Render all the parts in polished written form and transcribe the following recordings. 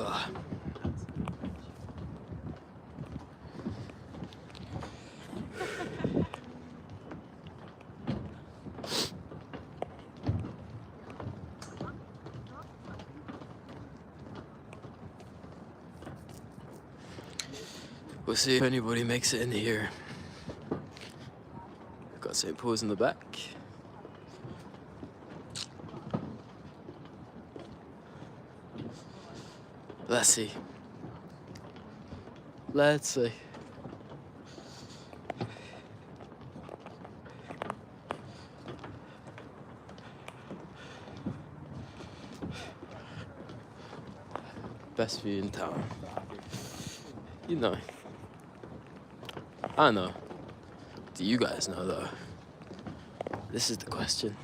Ugh. We'll see if anybody makes it in here. Got St. Paul's in the back. Let's see. Let's see. Best view in town. You know. I know. Do you guys know though? This is the question.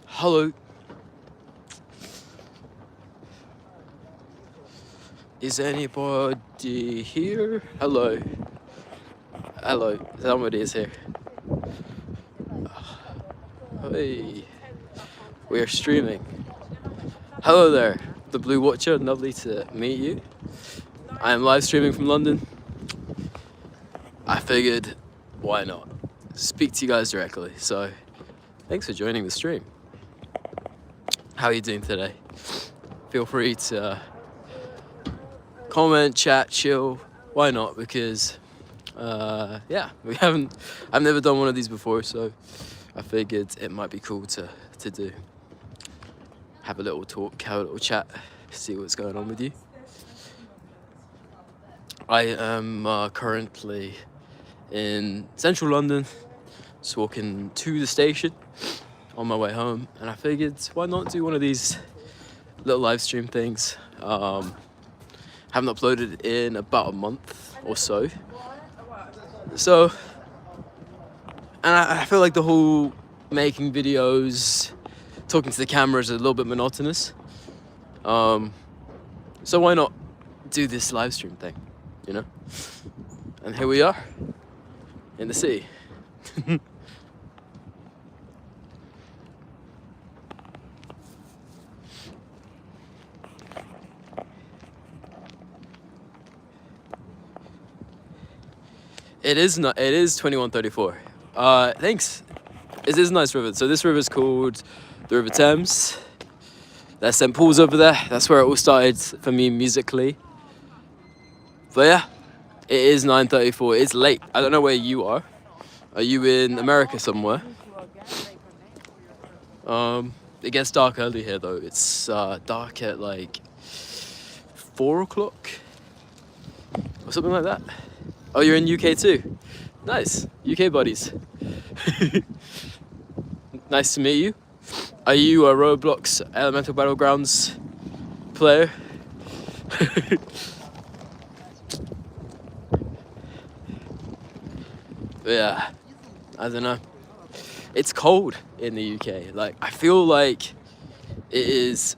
Hello. Is anybody here? Hello. Hello. Somebody is here. Hey. We are streaming. Hello there, the Blue Watcher. Lovely to meet you. I am live streaming from London. I figured, why not? Speak to you guys directly. So, thanks for joining the stream. How are you doing today? Feel free to comment, chat, chill. Why not? Because yeah, I've never done one of these before, so I figured it might be cool to do. Have a little talk, have a little chat, see what's going on with you. I am currently in central London, just walking to the station on my way home, and I figured why not do one of these little live stream things. Haven't uploaded in about a month or so. So, and I feel like the whole making videos, talking to the camera is a little bit monotonous. So why not do this live stream thing, you know? And here we are in the city. It is 2134. Thanks. It is a nice river. So this river is called the River Thames. There's St. Paul's over there. That's where it all started for me musically. But yeah, it is 9:34. It's late. I don't know where you are. Are you in America somewhere? It gets dark early here though. It's dark at like 4 o'clock or something like that. Oh, you're in UK too? Nice. UK buddies. Nice to meet you. Are you a Roblox Elemental Battlegrounds player? Yeah, I don't know. It's cold in the UK. Like, I feel like the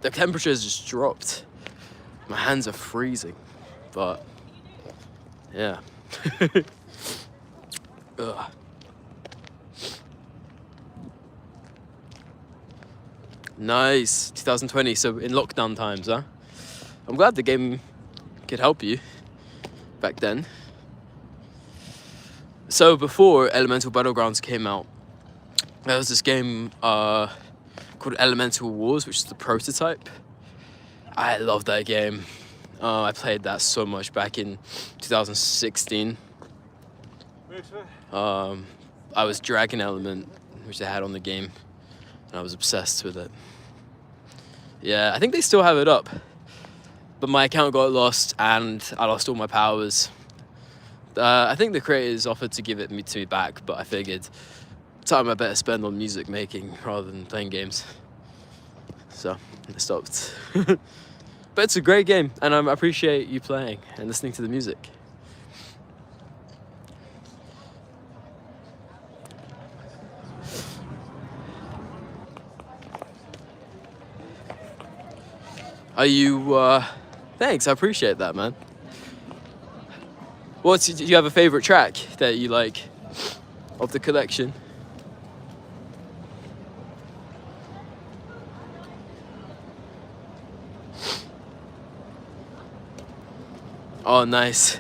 temperature has just dropped. My hands are freezing, but yeah. Ugh. Nice, 2020, so in lockdown times, huh? I'm glad the game could help you back then. So before Elemental Battlegrounds came out, there was this game called Elemental Wars, which is the prototype. I love that game. I played that so much back in 2016. I was Dragon Element, which they had on the game, and I was obsessed with it. Yeah, I think they still have it up, but my account got lost and I lost all my powers. I think the creators offered to give it to me back, but I figured time I better spend on music making rather than playing games. So I stopped. But it's a great game, and I appreciate you playing and listening to the music. Are you, thanks, I appreciate that, man. Do you have a favorite track that you like of the collection? Oh, nice.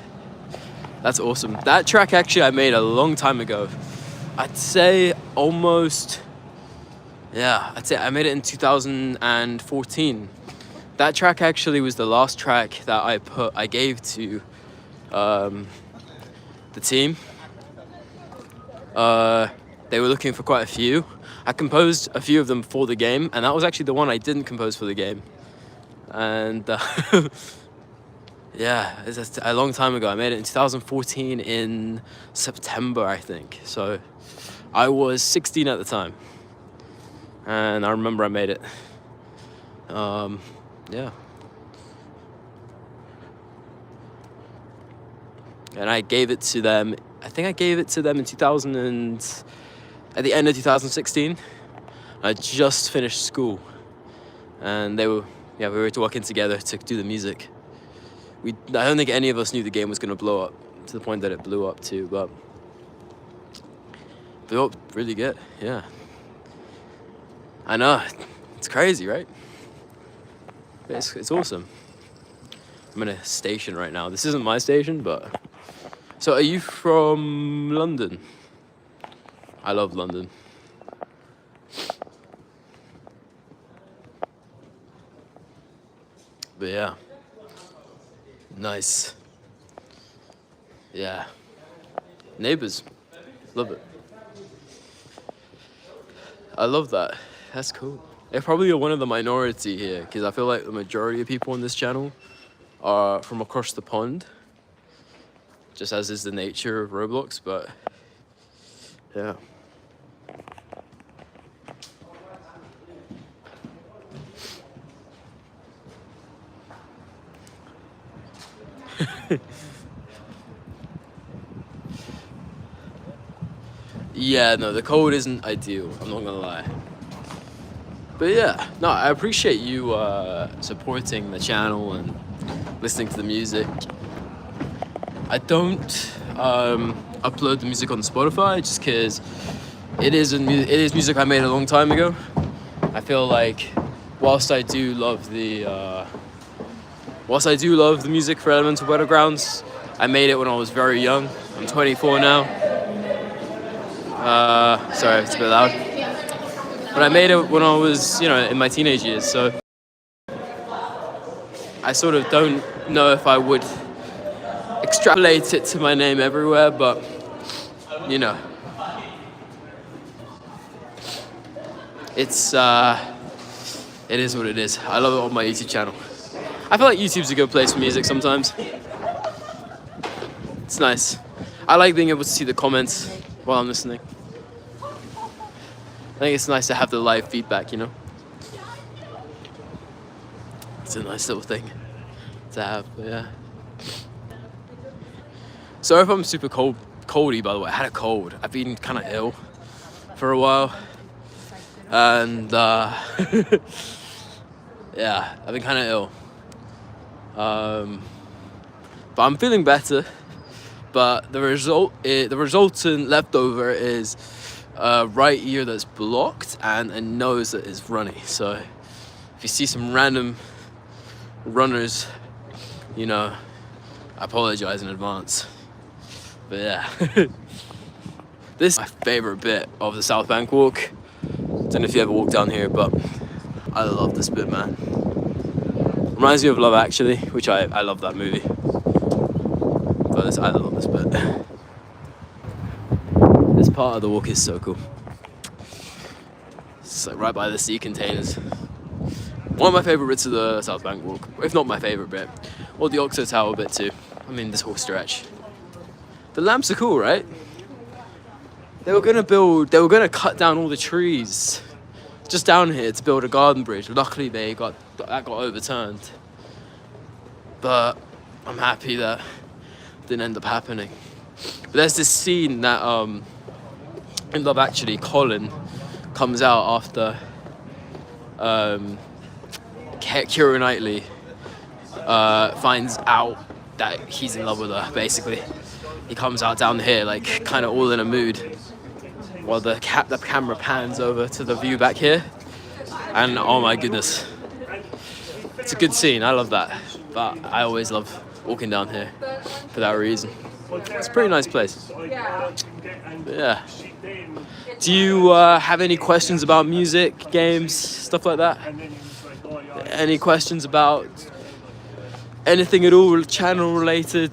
That's awesome. That track actually I made a long time ago. I'd say almost, yeah, I'd say I made it in 2014. That track actually was the last track that I gave to the team. They were looking for quite a few. I composed a few of them for the game, and that was actually the one I didn't compose for the game. And yeah, it's a long time ago. I made it in 2014 in September, I think. So I was 16 at the time, and I remember I made it. Yeah. And I gave it to them. I think I gave it to them in at the end of 2016. I just finished school, and we were working together to do the music. I don't think any of us knew the game was going to blow up to the point that it blew up too, but blew up really good. Yeah. I know. It's crazy, right? It's awesome. I'm in a station right now. This isn't my station, but... So are you from London? I love London. But yeah. Nice. Yeah. Neighbours. Love it. I love that. That's cool. They're probably one of the minority here, because I feel like the majority of people on this channel are from across the pond, just as is the nature of Roblox, but yeah. Yeah, no, the code isn't ideal, I'm not gonna lie. But yeah, no, I appreciate you supporting the channel and listening to the music. I don't upload the music on Spotify just because it is music I made a long time ago. I feel like whilst I do love the music for Elemental Battlegrounds, I made it when I was very young. I'm 24 now. Sorry, it's a bit loud. But I made it when I was, in my teenage years, so I sort of don't know if I would extrapolate it to my name everywhere, but, it's, it is what it is. I love it on my YouTube channel. I feel like YouTube's a good place for music sometimes. It's nice. I like being able to see the comments while I'm listening. I think it's nice to have the live feedback, It's a nice little thing to have, but yeah. Sorry if I'm super coldy, by the way. I had a cold. I've been kind of ill for a while. And, yeah, I've been kind of ill. But I'm feeling better. But the resultant leftover is a right ear that's blocked and a nose that is runny. So if you see some random runners, I apologize in advance. But yeah, this is my favorite bit of the South Bank walk. Don't know if you ever walked down here, but I love this bit, man. Reminds me of Love Actually, which I love that movie. But I love this bit. This part of the walk is so cool. It's like right by the sea containers. One of my favourite bits of the South Bank walk, if not my favourite bit. Or the Oxo Tower bit too. I mean, this whole stretch. The lamps are cool, right? They were gonna cut down all the trees just down here to build a garden bridge. Luckily, that got overturned. But I'm happy that didn't end up happening. But there's this scene that in Love Actually, Colin comes out after Keira Knightley finds out that he's in love with her, basically. He comes out down here, like, kind of all in a mood, while the camera pans over to the view back here. And oh my goodness, it's a good scene. I love that. But I always love walking down here for that reason. It's a pretty nice place. Yeah. Do you have any questions about music, games, stuff like that? Any questions about anything at all channel related?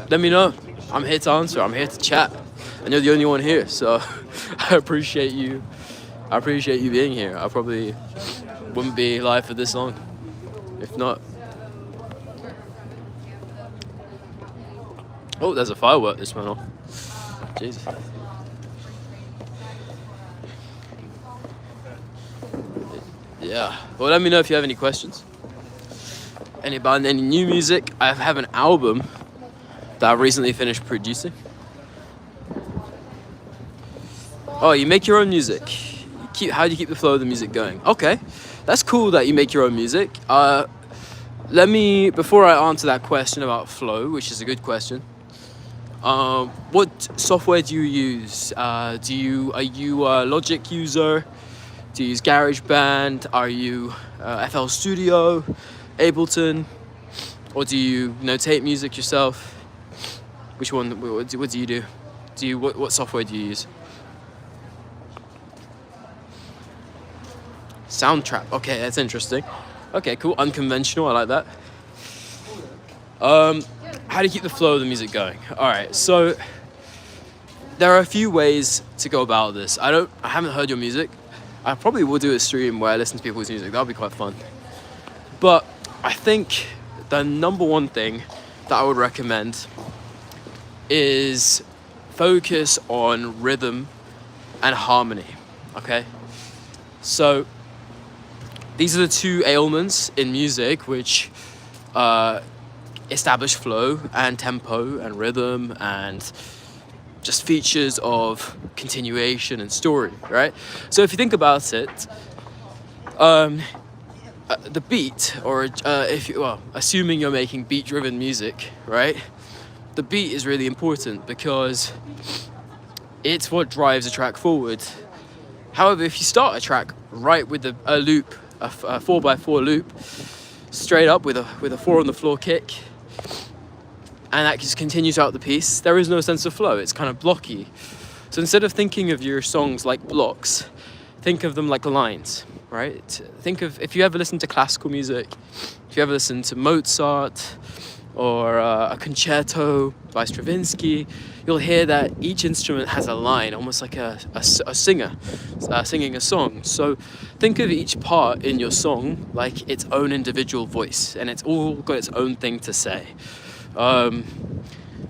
Let me know. I'm here to answer. I'm here to chat. And you're the only one here, so I appreciate you. I appreciate you being here. I probably wouldn't be live for this long if not. Oh, there's a firework this went off. Jesus. Yeah. Well, let me know if you have any questions. About any new music. I have an album that I recently finished producing. Oh, you make your own music. How do you keep the flow of the music going? Okay, that's cool that you make your own music. Before I answer that question about flow, which is a good question, what software do you use? Are you a Logic user? Do you use GarageBand? Are you FL Studio, Ableton? Or do you notate music yourself? Which one, what do you do? What software do you use? Soundtrap. Okay, that's interesting. Okay, cool. Unconventional. I like that. How do you keep the flow of the music going? All right. So there are a few ways to go about this. I haven't heard your music. I probably will do a stream where I listen to people's music. That'll be quite fun. But I think the number one thing that I would recommend is focus on rhythm and harmony. Okay. So these are the two ailments in music which establish flow and tempo and rhythm and just features of continuation and story, right? So if you think about it, the beat, or assuming you're making beat-driven music, right? The beat is really important because it's what drives a track forward. However, if you start a track right with a loop, a 4x4 loop, straight up with a 4 on the floor kick, and that just continues out the piece, there is no sense of flow. It's kind of blocky. So instead of thinking of your songs like blocks, think of them like lines, right? Think of, if you ever listen to classical music, if you ever listen to Mozart or a concerto by Stravinsky, you'll hear that each instrument has a line, almost like a singer singing a song. So think of each part in your song like its own individual voice, and it's all got its own thing to say. And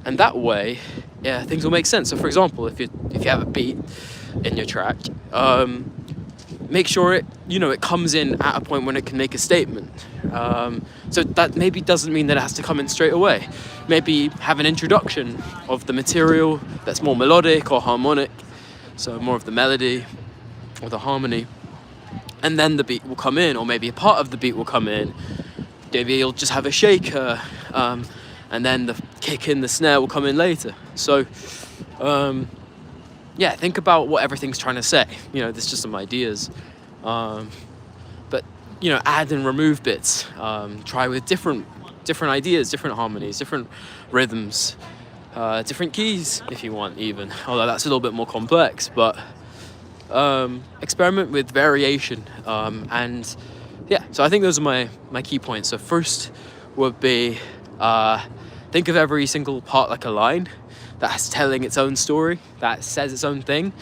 that way, yeah, things will make sense. So for example, if you have a beat in your track, make sure it comes in at a point when it can make a statement. So that maybe doesn't mean that it has to come in straight away. Maybe have an introduction of the material that's more melodic or harmonic, so more of the melody or the harmony, and then the beat will come in, or maybe a part of the beat will come in. Maybe you'll just have a shaker, and then the kick in the snare will come in later. So yeah, think about what everything's trying to say. There's just some ideas, but add and remove bits. Try with different ideas, different harmonies, different rhythms, different keys if you want, even. Although that's a little bit more complex, but experiment with variation, and yeah. So I think those are my key points. So first would be think of every single part like a line that's telling its own story, that says its own thing,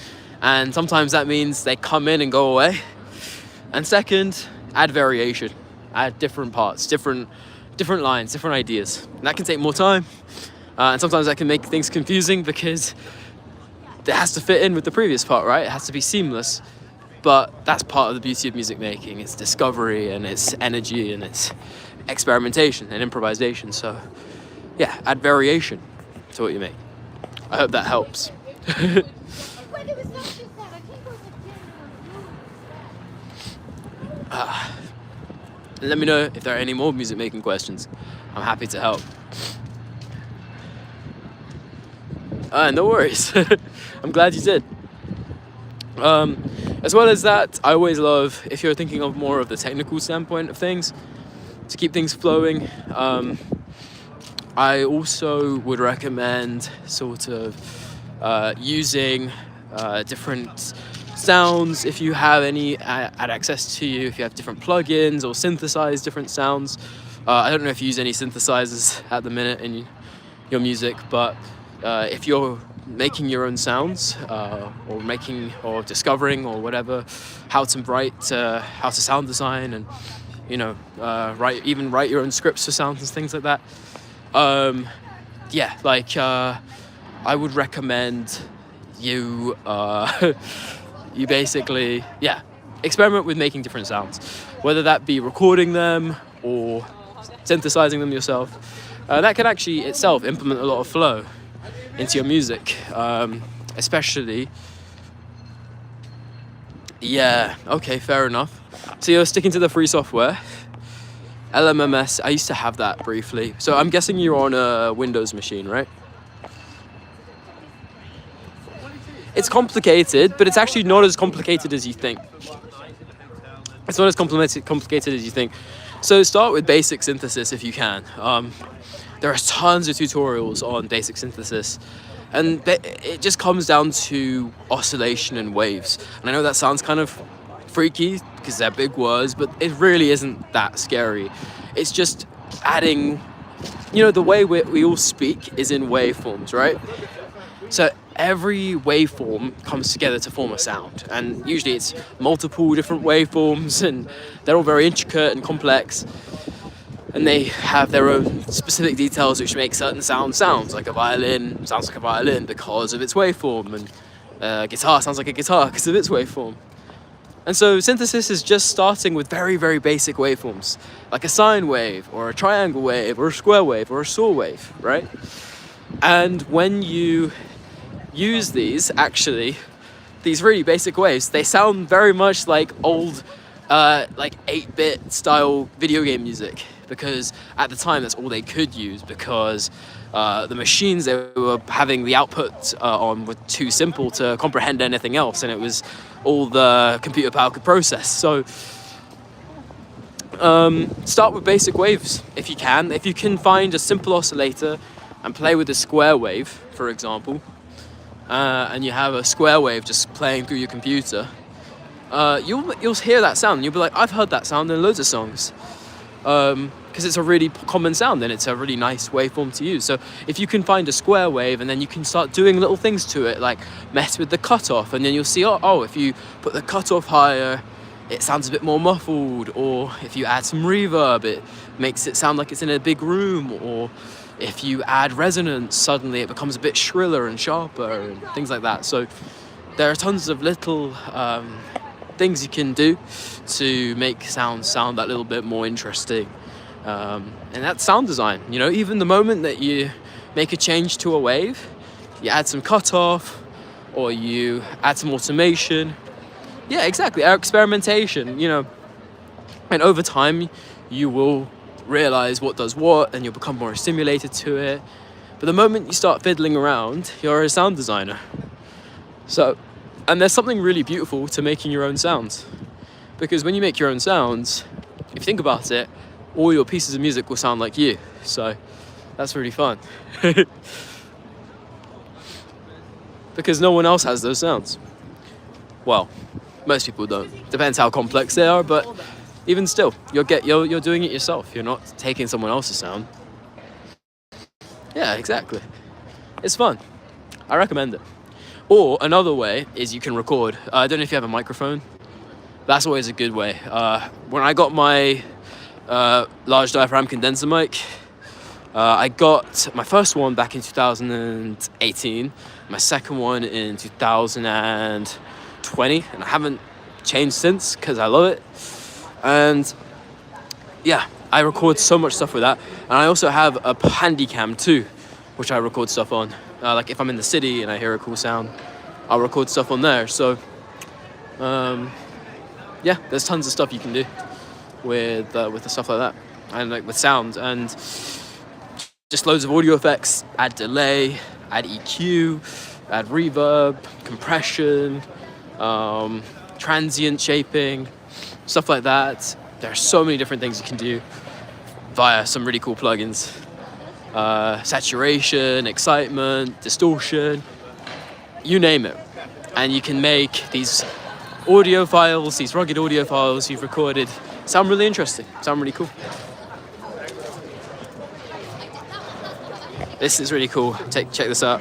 and sometimes that means they come in and go away. And second, add variation, add different parts, different lines, different ideas. And that can take more time, and sometimes that can make things confusing because it has to fit in with the previous part, right? It has to be seamless. But that's part of the beauty of music making. It's discovery and it's energy and it's experimentation and improvisation. So yeah, add variation to what you make. I hope that helps. Let me know if there are any more music making questions. I'm happy to help. No worries. I'm glad you did. As well as that, I always love, if you're thinking of more of the technical standpoint of things, to keep things flowing, I also would recommend sort of using different sounds if you have any at access to you, if you have different plugins or synthesize different sounds. I don't know if you use any synthesizers at the minute in your music, but if you're making your own sounds or discovering or whatever, how to sound design, and write your own scripts for sounds and things like that. I would recommend you you basically experiment with making different sounds, whether that be recording them or synthesizing them yourself. That can actually itself implement a lot of flow into your music, especially. Okay, fair enough. So you're sticking to the free software. LMMS, I used to have that briefly. So I'm guessing you're on a Windows machine, right? It's complicated, but it's actually not as complicated as you think. It's not as complicated as you think. So start with basic synthesis if you can. There are tons of tutorials on basic synthesis, and it just comes down to oscillation and waves. And I know that sounds kind of freaky because they're big words, but it really isn't that scary. It's just adding, the way we all speak is in waveforms, right? So every waveform comes together to form a sound, and usually it's multiple different waveforms, and they're all very intricate and complex, and they have their own specific details which make certain sounds like a violin sounds like a violin because of its waveform, and a guitar sounds like a guitar because of its waveform. And so synthesis is just starting with very, very basic waveforms, like a sine wave or a triangle wave or a square wave or a saw wave, right? And when you use these really basic waves, they sound very much like old 8-bit style video game music, because at the time that's all they could use, because the machines they were having the output on were too simple to comprehend anything else, and it was all the computer power could process. So start with basic waves if you can. If you can find a simple oscillator and play with a square wave, for example, and you have a square wave just playing through your computer, you'll hear that sound and you'll be like, I've heard that sound in loads of songs, because it's a really common sound and it's a really nice waveform to use. So if you can find a square wave, and then you can start doing little things to it, like mess with the cutoff, and then you'll see, if you put the cutoff higher, it sounds a bit more muffled, or if you add some reverb, it makes it sound like it's in a big room, or if you add resonance, suddenly it becomes a bit shriller and sharper and things like that. So there are tons of little things you can do to make sound that little bit more interesting. And that's sound design. Even the moment that you make a change to a wave, you add some cutoff, or you add some automation. Yeah, exactly. Our experimentation, and over time you will realize what does what, and you'll become more stimulated to it. But the moment you start fiddling around, you're a sound designer. And there's something really beautiful to making your own sounds, because when you make your own sounds, if you think about it, all your pieces of music will sound like you. So that's really fun. Because no one else has those sounds. Well, most people don't. Depends how complex they are, but even still, you're doing it yourself. You're not taking someone else's sound. Yeah, exactly. It's fun. I recommend it. Or another way is you can record. I don't know if you have a microphone. That's always a good way. When I got my large diaphragm condenser mic, I got my first one back in 2018, my second one in 2020, and I haven't changed since because I love it. And yeah, I record so much stuff with that. And I also have a Handycam too, which I record stuff on. Like if I'm in the city and I hear a cool sound, I'll record stuff on there. So yeah, there's tons of stuff you can do with the stuff like that, and like with sound, and just loads of audio effects. Add delay, add EQ, add reverb, compression, transient shaping, stuff like that. There are so many different things you can do via some really cool plugins. Saturation, excitement, distortion, you name it. And you can make these audio files, these rugged audio files you've recorded sound really interesting, sound really cool. This is really cool. Check this out.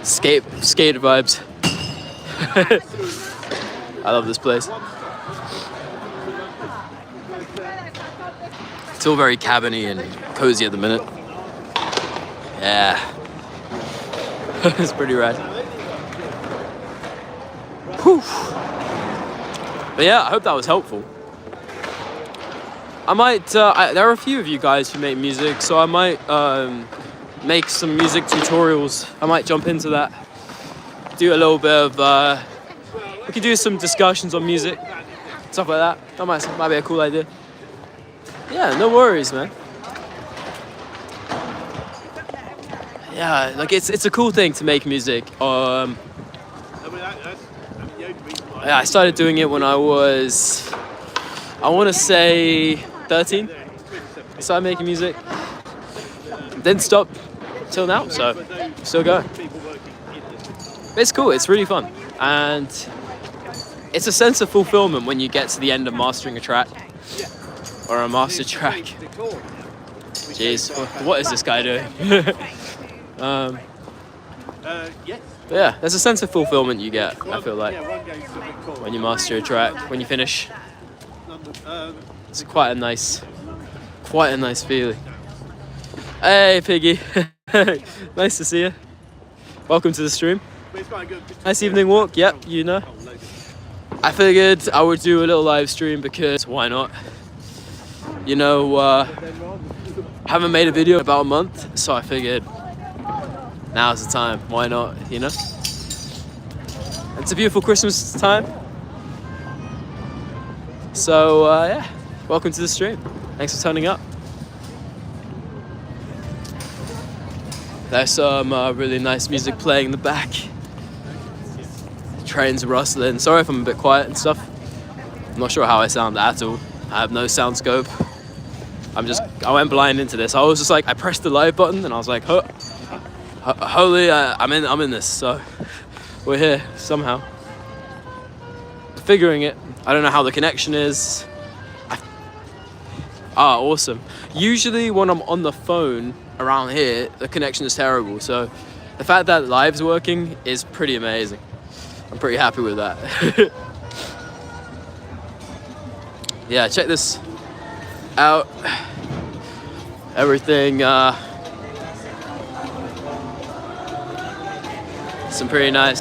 Skate vibes. I love this place. It's all very cabiny and cozy at the minute. Yeah. It's pretty rad. Whew. But yeah, I hope that was helpful. I might, there are a few of you guys who make music, so I might make some music tutorials. I might jump into that. Do a little bit of, we could do some discussions on music, stuff like that. That might be a cool idea. Yeah, no worries, man. Yeah, like it's a cool thing to make music. Yeah, I started doing it when I was, I want to say 13. I started making music. Didn't stop till now, so still going. It's cool, it's really fun. And it's a sense of fulfillment when you get to the end of mastering a track or a master track. Jeez, what is this guy doing? Yeah, there's a sense of fulfillment you get, I feel like, when you master a track, when you finish. It's quite a nice feeling. Hey, Piggy. Nice to see you. Welcome to the stream. Nice evening walk, yep, you know. I figured I would do a little live stream because why not? You know, I haven't made a video in about a month, so I figured now's the time, why not, you know? It's a beautiful Christmas time. So, yeah, welcome to the stream. Thanks for turning up. There's some really nice music playing in the back. Trains are rustling. Sorry if I'm a bit quiet and stuff. I'm not sure how I sound at all. I have no sound scope. I went blind into this. I was just like, I pressed the live button and I was like, holy, I'm in this. So we're here somehow. Figuring it. I don't know how the connection is. Awesome. Usually when I'm on the phone around here, the connection is terrible. So the fact that live's working is pretty amazing. I'm pretty happy with that. Yeah, check this out. Everything, some pretty nice.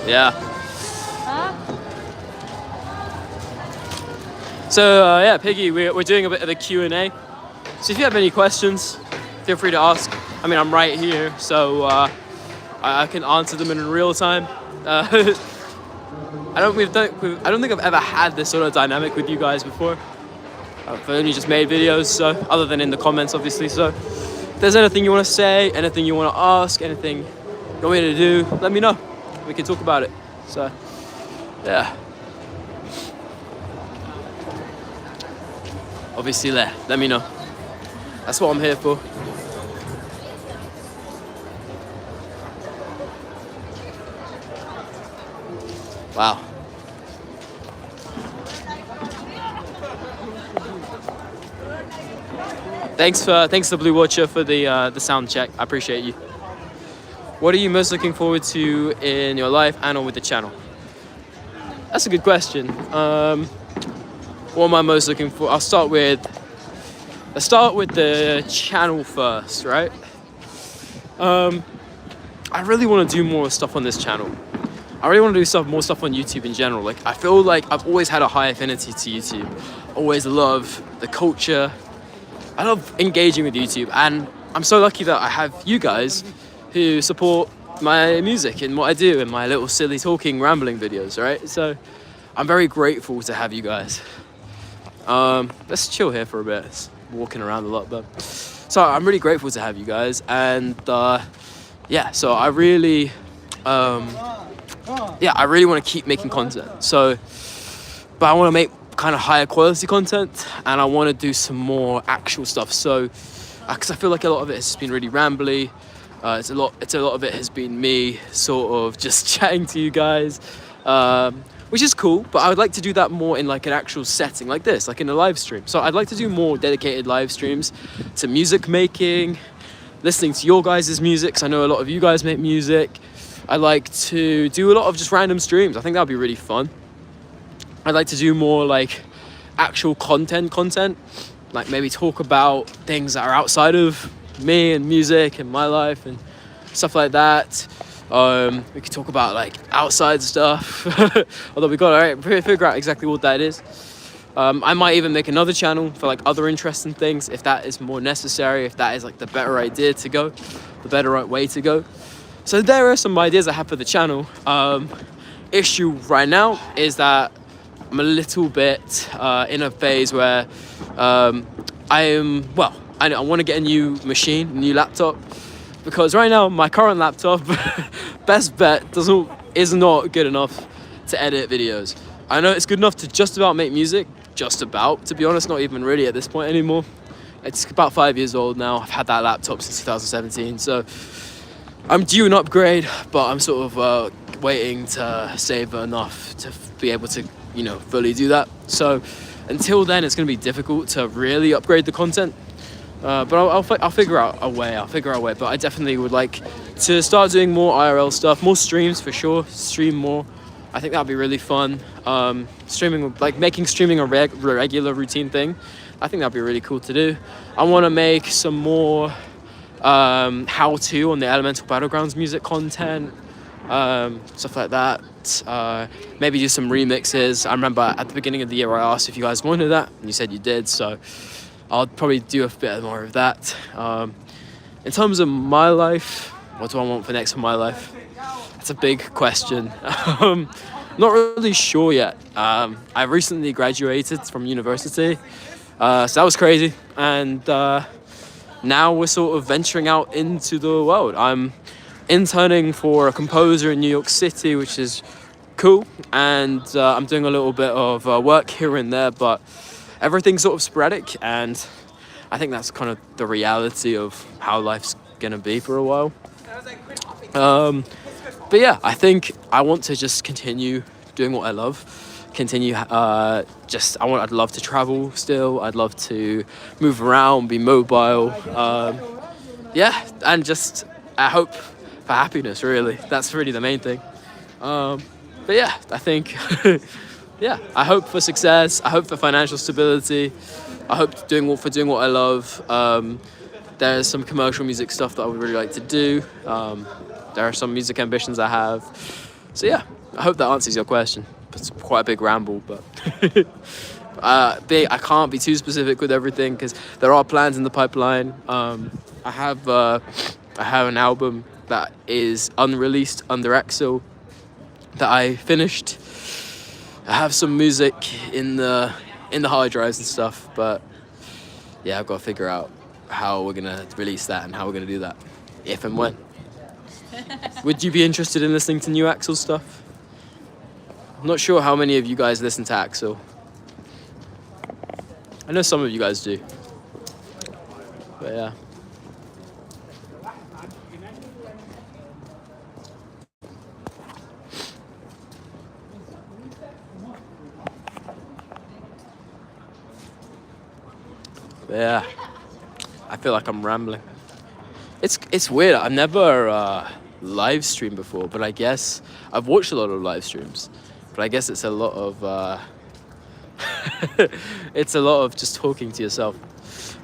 Yeah. So yeah, Piggy, we're doing a bit of a Q&A. So if you have any questions, feel free to ask. I mean, I'm right here, so I can answer them in real time. I don't think I've ever had this sort of dynamic with you guys before. I've only just made videos, so other than in the comments, obviously. So if there's anything you want to say, anything you want to ask, anything you want me to do, let me know. We can talk about it. So yeah. Obviously, let me know. That's what I'm here for. Wow. Thanks to Blue Watcher for the sound check. I appreciate you. What are you most looking forward to in your life and or with the channel? That's a good question. What am I most looking for? Let's start with the channel first, right? I really want to do more stuff on this channel. I really want to do more stuff on YouTube in general. Like, I feel like I've always had a high affinity to YouTube. Always love the culture. I love engaging with YouTube, and I'm so lucky that I have you guys who support my music and what I do and my little silly talking rambling videos, right? So I'm very grateful to have you guys. Let's chill here for a bit. It's walking around a lot, but so I'm really grateful to have you guys, and yeah, so I really want to keep making content. So, but I want to make kind of higher quality content, and I want to do some more actual stuff. So, because I feel like a lot of it has been really rambly. It's a lot of it has been me sort of just chatting to you guys, which is cool. But I would like to do that more in like an actual setting like this, like in a live stream. So I'd like to do more dedicated live streams to music making, listening to your guys' music, because I know a lot of you guys make music. I like to do a lot of just random streams. I think that would be really fun. I'd like to do more like actual content, like maybe talk about things that are outside of me and music and my life and stuff like that. We could talk about like outside stuff, although we gotta figure out exactly what that is. I might even make another channel for like other interesting things if that is more necessary, if that is like the better idea to go, the better way to go. So there are some ideas I have for the channel. Issue right now is that I'm a little bit in a phase where I want to get a new machine, a new laptop, because right now my current laptop, best bet, is not good enough to edit videos. I know it's good enough to just about make music, just about, to be honest, not even really at this point anymore. It's about 5 years old now. I've had that laptop since 2017, so I'm due an upgrade, but I'm sort of waiting to save enough to be able to, fully do that. So until then, it's going to be difficult to really upgrade the content. But I'll figure out a way. But I definitely would like to start doing more IRL stuff, more streams for sure. Stream more. I think that'd be really fun. Making streaming a regular routine thing. I think that'd be really cool to do. I want to make some more how-to on the Elemental Battlegrounds music content, stuff like that. Maybe do some remixes. I remember at the beginning of the year I asked if you guys wanted that, and you said you did, so I'll probably do a bit more of that. In terms of my life, what do I want for next for my life? That's a big question. Not really sure yet. I recently graduated from university, so that was crazy, and now we're sort of venturing out into the world. I'm interning for a composer in New York City, which is cool, and I'm doing a little bit of work here and there, but everything's sort of sporadic, and I think that's kind of the reality of how life's gonna be for a while. But yeah, I think I want to just continue doing what I love. I'd love to travel still. I'd love to move around, be mobile. And just I hope for happiness, really. That's really the main thing. But yeah, I think, I hope for success. I hope for financial stability. I hope doing what I love. There's some commercial music stuff that I would really like to do. There are some music ambitions I have. So yeah, I hope that answers your question. It's quite a big ramble, but I can't be too specific with everything because there are plans in the pipeline. I have an album that is unreleased under Axel that I finished. I have some music in the hard drives and stuff, but yeah, I've got to figure out how we're gonna release that and how we're gonna do that, if and when. Would you be interested in listening to new Axel stuff? I'm not sure how many of you guys listen to Axel. I know some of you guys do. But yeah. But yeah. I feel like I'm rambling. It's weird. I've never live streamed before, but I guess I've watched a lot of live streams. But I guess it's a lot of just talking to yourself.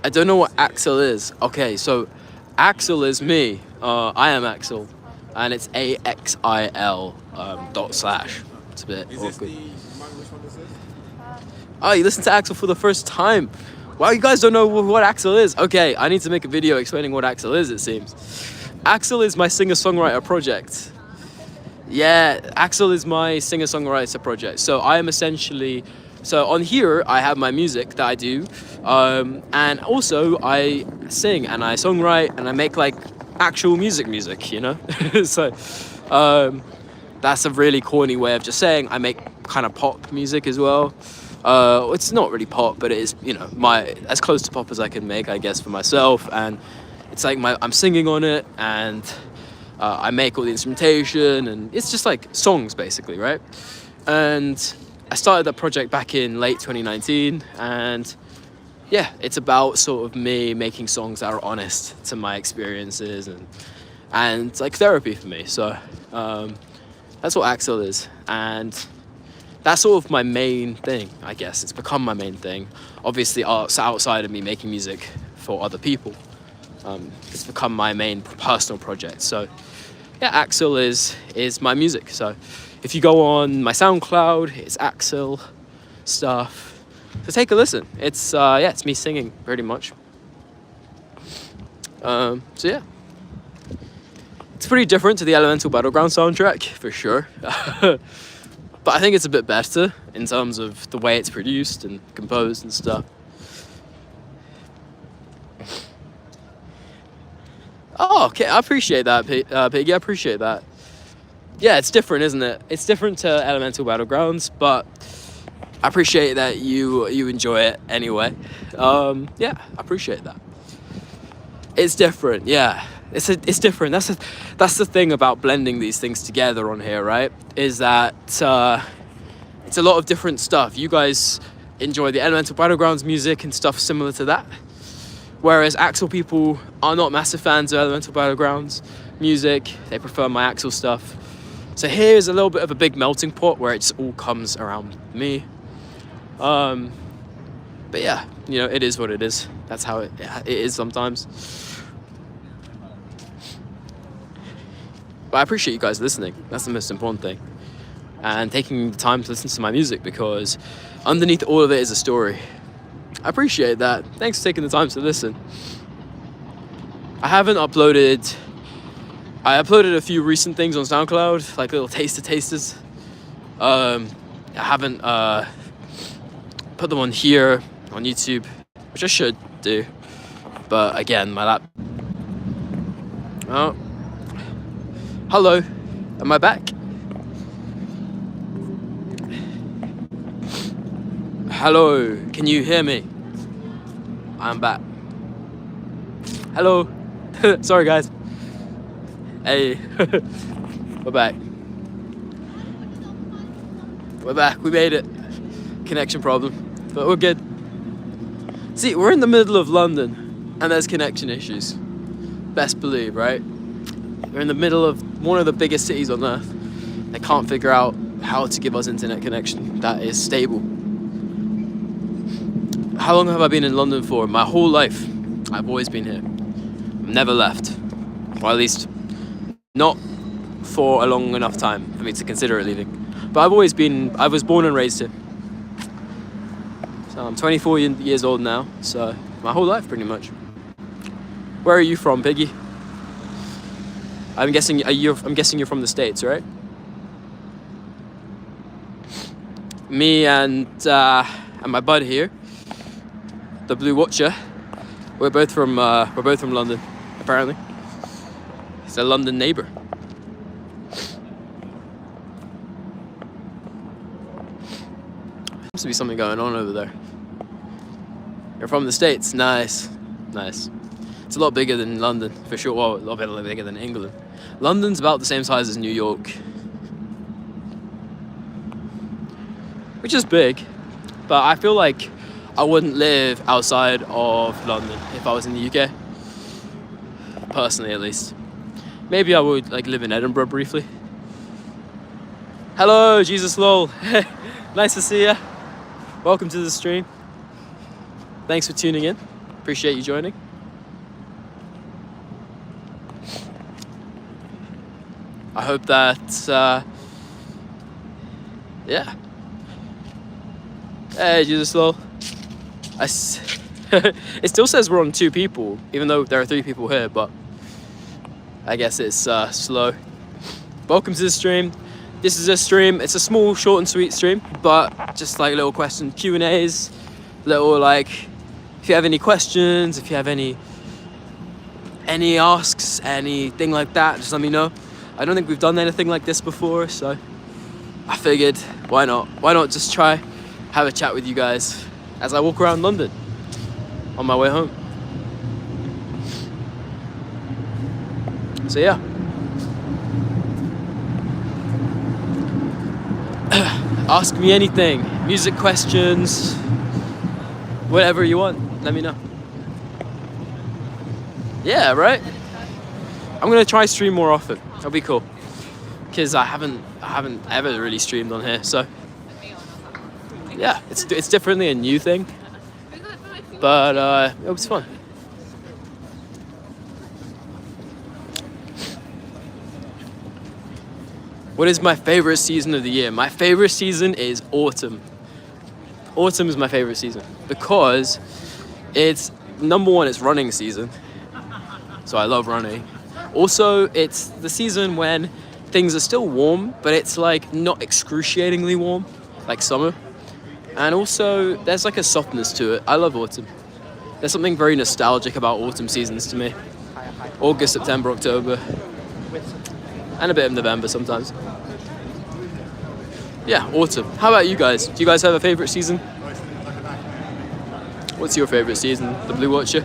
I don't know what Axel is. Okay, so Axel is me. I am Axel, and it's AXIL /. It's a bit awkward. Oh, you listen to Axel for the first time. Wow, you guys don't know what Axel is. Okay, I need to make a video explaining what Axel is, it seems. Axel is my singer-songwriter project. Yeah, Axel is my singer-songwriter project. So I am essentially, so on here I have my music that I do, and also I sing and I songwrite and I make like actual music, you know? So that's a really corny way of just saying I make kind of pop music as well. It's not really pop, but it is, you know, as close to pop as I can make, I guess, for myself. And it's like I'm singing on it, and I make all the instrumentation, and it's just like songs basically, right? And I started that project back in late 2019, and yeah, it's about sort of me making songs that are honest to my experiences and like therapy for me. So that's what Axel is, and that's sort of my main thing, I guess. It's become my main thing. Obviously, outside of me making music for other people, it's become my main personal project. So yeah, Axel is my music. So if you go on my SoundCloud, it's Axel stuff. So take a listen. It's it's me singing pretty much. So yeah, it's pretty different to the Elemental Battleground soundtrack for sure. But I think it's a bit better in terms of the way it's produced and composed and stuff. Oh, okay, I appreciate that, Piggy. I appreciate that. Yeah, it's different, isn't it? It's different to Elemental Battlegrounds, but I appreciate that you enjoy it anyway. Yeah, I appreciate that. It's different, yeah. It's different. That's the thing about blending these things together on here, right? Is that it's a lot of different stuff. You guys enjoy the Elemental Battlegrounds music and stuff similar to that, whereas Axel people are not massive fans of Elemental Battlegrounds music. They prefer my Axel stuff. So here's a little bit of a big melting pot where it just all comes around me. But yeah, you know, it is what it is. That's how it is sometimes. But I appreciate you guys listening. That's the most important thing. And taking the time to listen to my music, because underneath all of it is a story. I appreciate that. Thanks for taking the time to listen. I uploaded a few recent things on SoundCloud, like little tasters. I haven't put them on here on YouTube, which I should do. But again, my lap. Oh. Hello, am I back? Hello, can you hear me? I'm back. Hello. Sorry guys. Hey, we're back. We're back, we made it. Connection problem, but we're good. See, we're in the middle of London and there's connection issues. Best believe, right? We're in the middle of one of the biggest cities on earth. They can't figure out how to give us internet connection that is stable. How long have I been in London for? My whole life. I've always been here. I've never left. Or at least not for a long enough time for me to consider it leaving. But I was born and raised here. So I'm 24 years old now, so my whole life pretty much. Where are you from, Piggy? I'm guessing you're from the States, right? Me and my bud here, the Blue Watcher, we're both from London, apparently. He's a London neighbour. Seems to be something going on over there. You're from the States, nice. It's a lot bigger than London, for sure. Well, a lot bigger than England. London's about the same size as New York, which is big, but I feel like I wouldn't live outside of London if I was in the UK, personally at least. Maybe I would like live in Edinburgh briefly. Hello, Jesus lol. Nice to see ya. Welcome to the stream. Thanks for tuning in. Appreciate you joining. I hope that, yeah. Hey, Jesus lol. It still says we're on 2 people, even though there are 3 people here, but I guess it's slow. Welcome to the stream. This is a stream. It's a small, short and sweet stream, but just like little question Q&As, little like, if you have any questions, if you have any asks, anything like that, just let me know. I don't think we've done anything like this before, so I figured, why not? Why not just try, have a chat with you guys as I walk around London on my way home. So yeah. Ask me anything, music questions, whatever you want, let me know. Yeah, right? I'm gonna try stream more often. That'll be cool. Because I haven't ever really streamed on here, so yeah, it's definitely a new thing. But it was fun. What is my favorite season of the year? My favorite season is autumn. Autumn is my favorite season because it's, number one, it's running season. So I love running. Also, it's the season when things are still warm, but it's like not excruciatingly warm, like summer. And also, there's like a softness to it. I love autumn. There's something very nostalgic about autumn seasons to me. August, September, October. And a bit of November sometimes. Yeah, autumn. How about you guys? Do you guys have a favorite season? What's your favorite season? The Blue Watcher?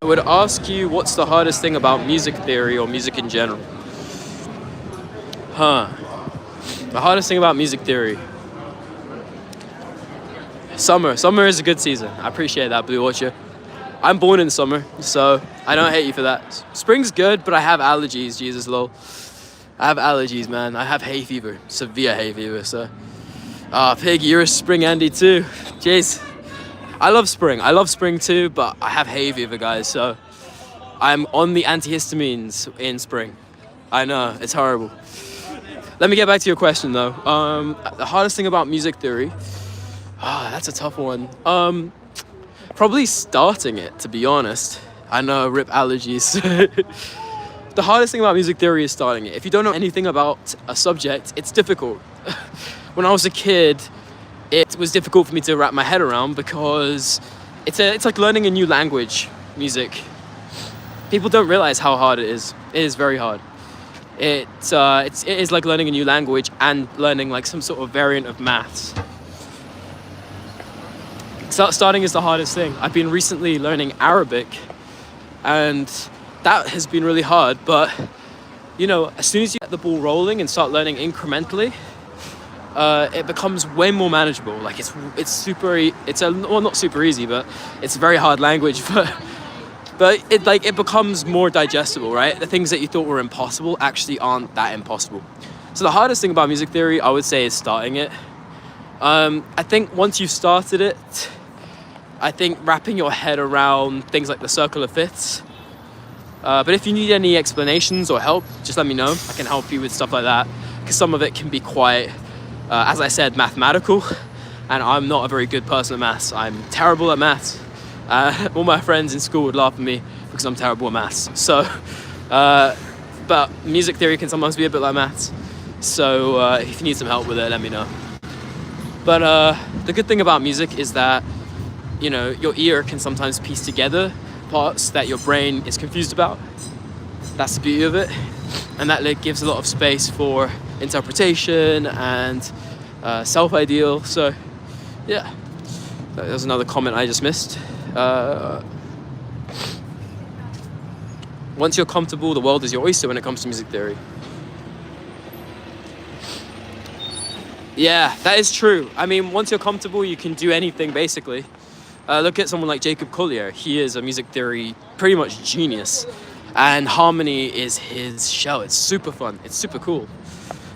I would ask you, what's the hardest thing about music theory or music in general? The hardest thing about music theory. Summer. Summer is a good season. I appreciate that, Blue Watcher. I'm born in summer, so I don't hate you for that. Spring's good, but I have allergies, Jesus lol. I have allergies, man. I have hay fever, severe hay fever, so. Pig, you're a spring Andy too. Jeez. I love spring too, but I have hay fever, guys, so I'm on the antihistamines in spring. I know, it's horrible. Let me get back to your question though. The hardest thing about music theory, that's a tough one. Probably starting it, to be honest. I know, rip allergies. The hardest thing about music theory is starting it. If you don't know anything about a subject, it's difficult. When I was a kid, it was difficult for me to wrap my head around because it's like learning a new language, music. People don't realize how hard it is. It is very hard. It is like learning a new language and learning like some sort of variant of maths. Starting is the hardest thing. I've been recently learning Arabic, and that has been really hard, but you know, as soon as you get the ball rolling and start learning incrementally, it becomes way more manageable. Like it's not super easy, but it's a very hard language, but it becomes more digestible, right? The things that you thought were impossible actually aren't that impossible. So the hardest thing about music theory, I would say, is starting it. I think once you've started it, I think wrapping your head around things like the circle of fifths. But if you need any explanations or help, just let me know. I can help you with stuff like that, because some of it can be quite, as I said, mathematical, and I'm not a very good person at maths. I'm terrible at maths. All my friends in school would laugh at me because I'm terrible at maths. So, but music theory can sometimes be a bit like maths. So if you need some help with it, let me know. But the good thing about music is that, you know, your ear can sometimes piece together parts that your brain is confused about. That's the beauty of it. And that gives a lot of space for interpretation and self-ideal. So, yeah. There's another comment I just missed. Once you're comfortable, the world is your oyster when it comes to music theory. Yeah, that is true. I mean, once you're comfortable, you can do anything, basically. Look at someone like Jacob Collier. He is a music theory pretty much genius. And harmony is his shell. It's super fun. It's super cool.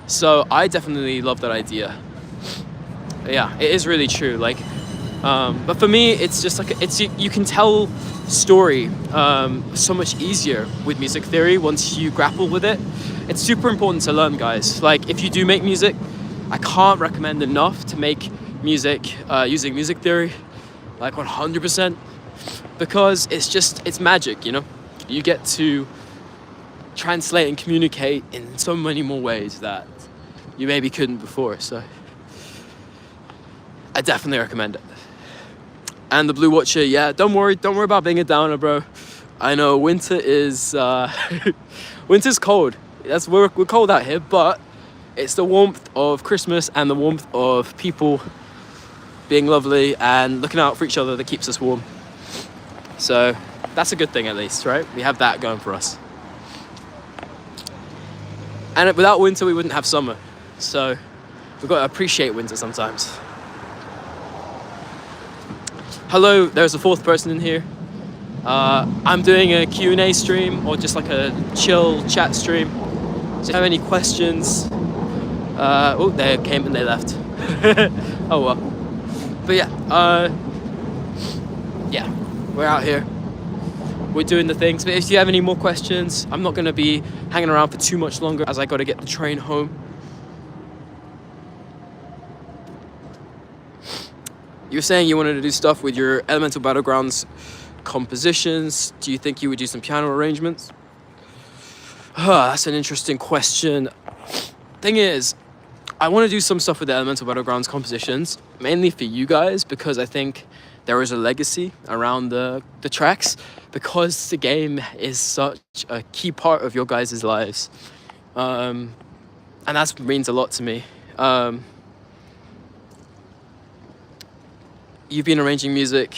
So I definitely love that idea. Yeah, it is really true. Like, but for me, it's just like, you can tell story so much easier with music theory once you grapple with it. It's super important to learn, guys. Like, if you do make music, I can't recommend enough to make music using music theory, like 100%. because it's magic, you know? You get to translate and communicate in so many more ways that you maybe couldn't before. So I definitely recommend it. And the Blue Watcher, yeah, don't worry about being a downer, bro. I know winter is winter's cold. We're cold out here, but it's the warmth of Christmas and the warmth of people being lovely and looking out for each other that keeps us warm. So that's a good thing, at least, right? We have that going for us. And without winter, we wouldn't have summer. So we've got to appreciate winter sometimes. Hello, there's a fourth person in here. I'm doing a Q&A stream, or just like a chill chat stream. So if you have any questions, they came and they left. Oh well. But yeah, we're out here. We're doing the things. But if you have any more questions, I'm not going to be hanging around for too much longer, as I got to get the train home. You were saying you wanted to do stuff with your Elemental Battlegrounds compositions. Do you think you would do some piano arrangements? That's an interesting question. Thing is, I want to do some stuff with the Elemental Battlegrounds compositions, mainly for you guys, because I think there is a legacy around the tracks, because the game is such a key part of your guys' lives. And that means a lot to me. You've been arranging music,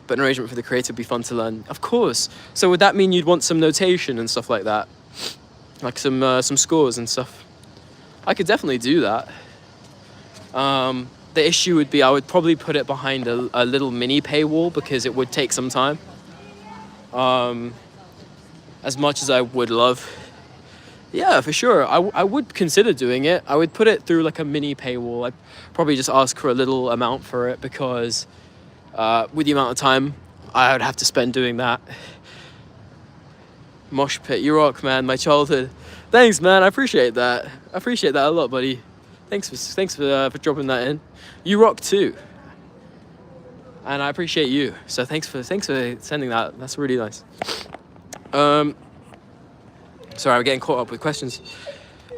but an arrangement for the creator would be fun to learn. Of course. So would that mean you'd want some notation and stuff like that? Like some scores and stuff? I could definitely do that. The issue would be I would probably put it behind a little mini paywall, because it would take some time. As much as I would love. Yeah, for sure. I would consider doing it. I would put it through like a mini paywall. I'd probably just ask for a little amount for it, because with the amount of time I would have to spend doing that. Mosh Pit, you rock, man. My childhood. Thanks, man. I appreciate that. I appreciate that a lot, buddy. Thanks for dropping that in. You rock too, and I appreciate you. So thanks for sending that. That's really nice. Sorry, I'm getting caught up with questions.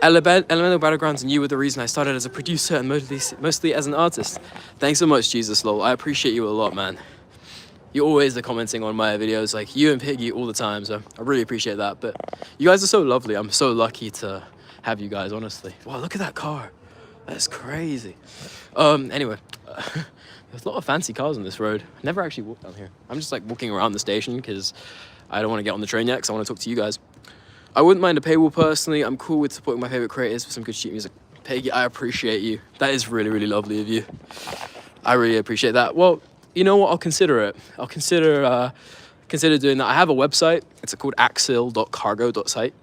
Elemental Battlegrounds and you were the reason I started as a producer and mostly as an artist. Thanks so much, Jesus Lol. I appreciate you a lot, man. You always are commenting on my videos, like you and Piggy all the time, so I really appreciate that. But you guys are so lovely. I'm so lucky to have you guys, honestly. Wow, look at that car. That's crazy. Anyway, there's a lot of fancy cars on this road. I never actually walked down here. I'm just like walking around the station because I don't want to get on the train yet, because I want to talk to you guys. I wouldn't mind a paywall personally. I'm cool with supporting my favorite creators for some good sheet music. Peggy, I appreciate you. That is really, really lovely of you. I really appreciate that. Well, you know what? I'll consider it. I'll consider doing that. I have a website. It's called axil.cargo.site.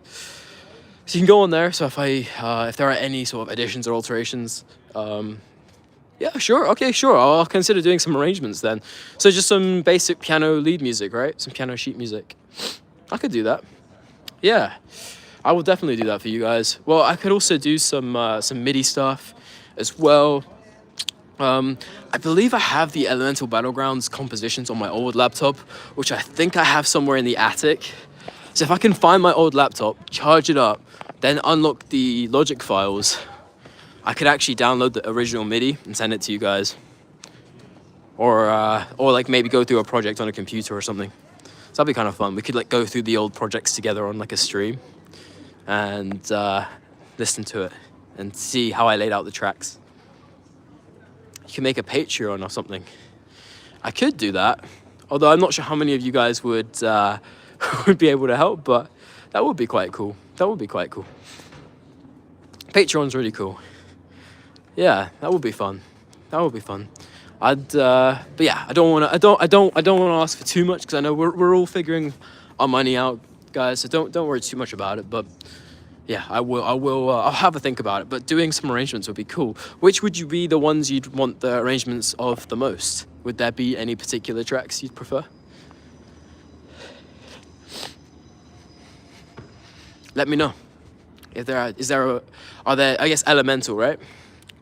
So you can go on there. So if there are any sort of additions or alterations, yeah, sure. Okay, sure. I'll consider doing some arrangements then. So just some basic piano lead music, right? Some piano sheet music. I could do that. Yeah, I will definitely do that for you guys. Well, I could also do some MIDI stuff as well. I believe I have the Elemental Battlegrounds compositions on my old laptop, which I think I have somewhere in the attic. So if I can find my old laptop, charge it up, then unlock the Logic files, I could actually download the original MIDI and send it to you guys. Or like maybe go through a project on a computer or something. So that'd be kind of fun. We could like go through the old projects together on like a stream and listen to it and see how I laid out the tracks. You can make a Patreon or something. I could do that, although I'm not sure how many of you guys would would be able to help, but that would be quite cool. That would be quite cool. Patreon's really cool. Yeah, that would be fun. That would be fun. But yeah, I don't want to ask for too much, because I know we're all figuring our money out, guys. So don't worry too much about it. But yeah, I'll have a think about it. But doing some arrangements would be cool. Which would you be the ones you'd want the arrangements of the most? Would there be any particular tracks you'd prefer? Let me know. If there are there, I guess Elemental, right?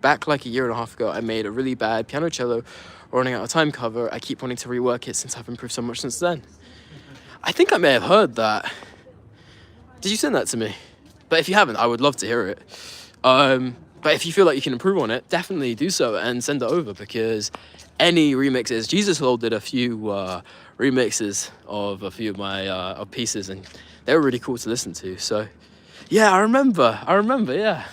back like a year and a half ago, I made a really bad piano cello running out of time cover. I keep wanting to rework it since I've improved so much since then. I think I may have heard that. Did you send that to me? But if you haven't, I would love to hear it. But if you feel like you can improve on it, definitely do so and send it over, because any remixes, Jesus Lol did a few remixes of a few of my of pieces, and they were really cool to listen to. So yeah, I remember, yeah.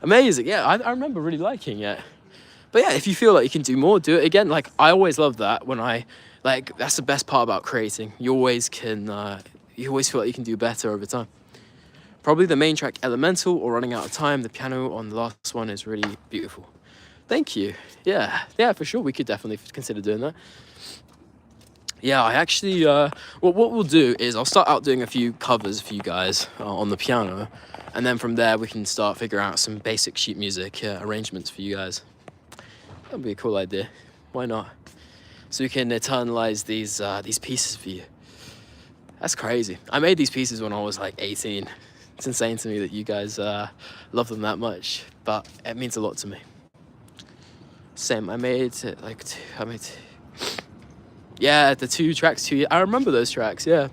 Amazing, yeah, I remember really liking it. But yeah, if you feel like you can do more, do it again. Like, I always love that when that's the best part about creating. You always can, you always feel like you can do better over time. Probably the main track, Elemental, or Running Out of Time, the piano on the last one is really beautiful. Thank you. Yeah, for sure, we could definitely consider doing that. Yeah, I actually, what we'll do is I'll start out doing a few covers for you guys on the piano, and then from there we can start figuring out some basic sheet music arrangements for you guys. That'd be a cool idea. Why not? So we can eternalize these pieces for you. That's crazy. I made these pieces when I was like 18. It's insane to me that you guys love them that much, but it means a lot to me. Same, I made yeah, the 2 tracks, I remember those tracks, yeah.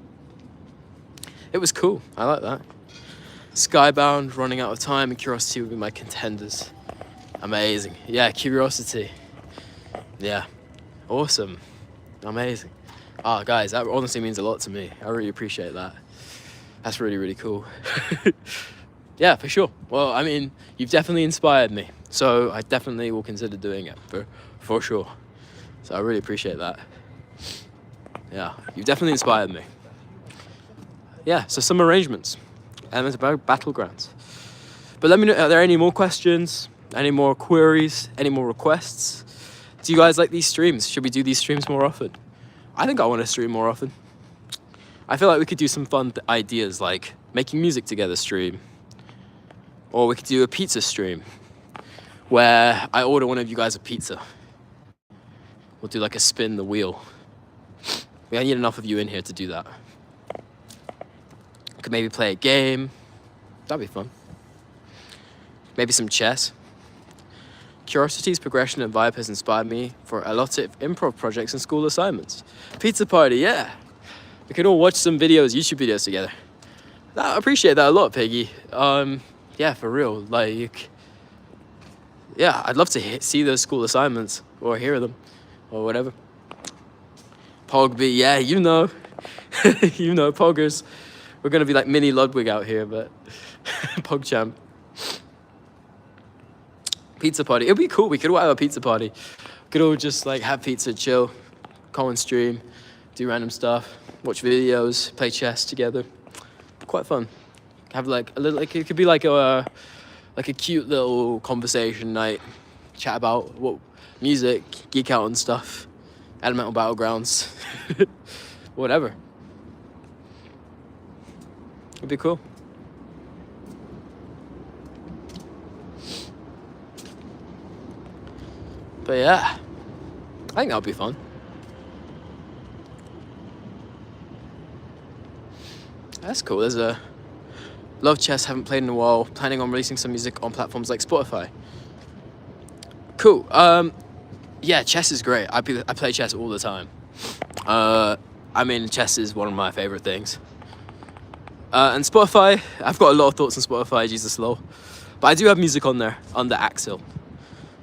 It was cool, I like that. Skybound, Running Out of Time, and Curiosity would be my contenders. Amazing, yeah, Curiosity. Yeah, awesome, amazing. Guys, that honestly means a lot to me. I really appreciate that. That's really, really cool. Yeah, for sure. Well, I mean, you've definitely inspired me, so I definitely will consider doing it, for sure. So I really appreciate that. Yeah, you've definitely inspired me. Yeah, so some arrangements. Elements about Battlegrounds. But let me know, are there any more questions? Any more queries? Any more requests? Do you guys like these streams? Should we do these streams more often? I think I want to stream more often. I feel like we could do some fun ideas, like making music together stream. Or we could do a pizza stream, where I order one of you guys a pizza. We'll do like a spin the wheel. I need enough of you in here to do that. Could maybe play a game. That'd be fun. Maybe some chess. Curiosity's progression and vibe has inspired me for a lot of improv projects and school assignments. Pizza party, yeah. We can all watch some videos, YouTube videos together. I appreciate that a lot, Piggy. Yeah, for real. Like, yeah, I'd love to see those school assignments or hear them or whatever. Pogby, yeah, you know. You know, Poggers. We're going to be like mini Ludwig out here, but PogChamp. Pizza party. It'd be cool. We could all have a pizza party. We could all just like have pizza, chill, call and stream, do random stuff, watch videos, play chess together. Quite fun. Have like a little, like it could be like a cute little conversation night, chat about what music, geek out on stuff, Elemental Battlegrounds, whatever. It'd be cool. But yeah, I think that would be fun. That's cool. There's a Love Chess, haven't played in a while. Planning on releasing some music on platforms like Spotify. Cool. Yeah, chess is great. I play chess all the time. I mean, chess is one of my favorite things. And Spotify, I've got a lot of thoughts on Spotify, Jesus lol. But I do have music on there under Axil.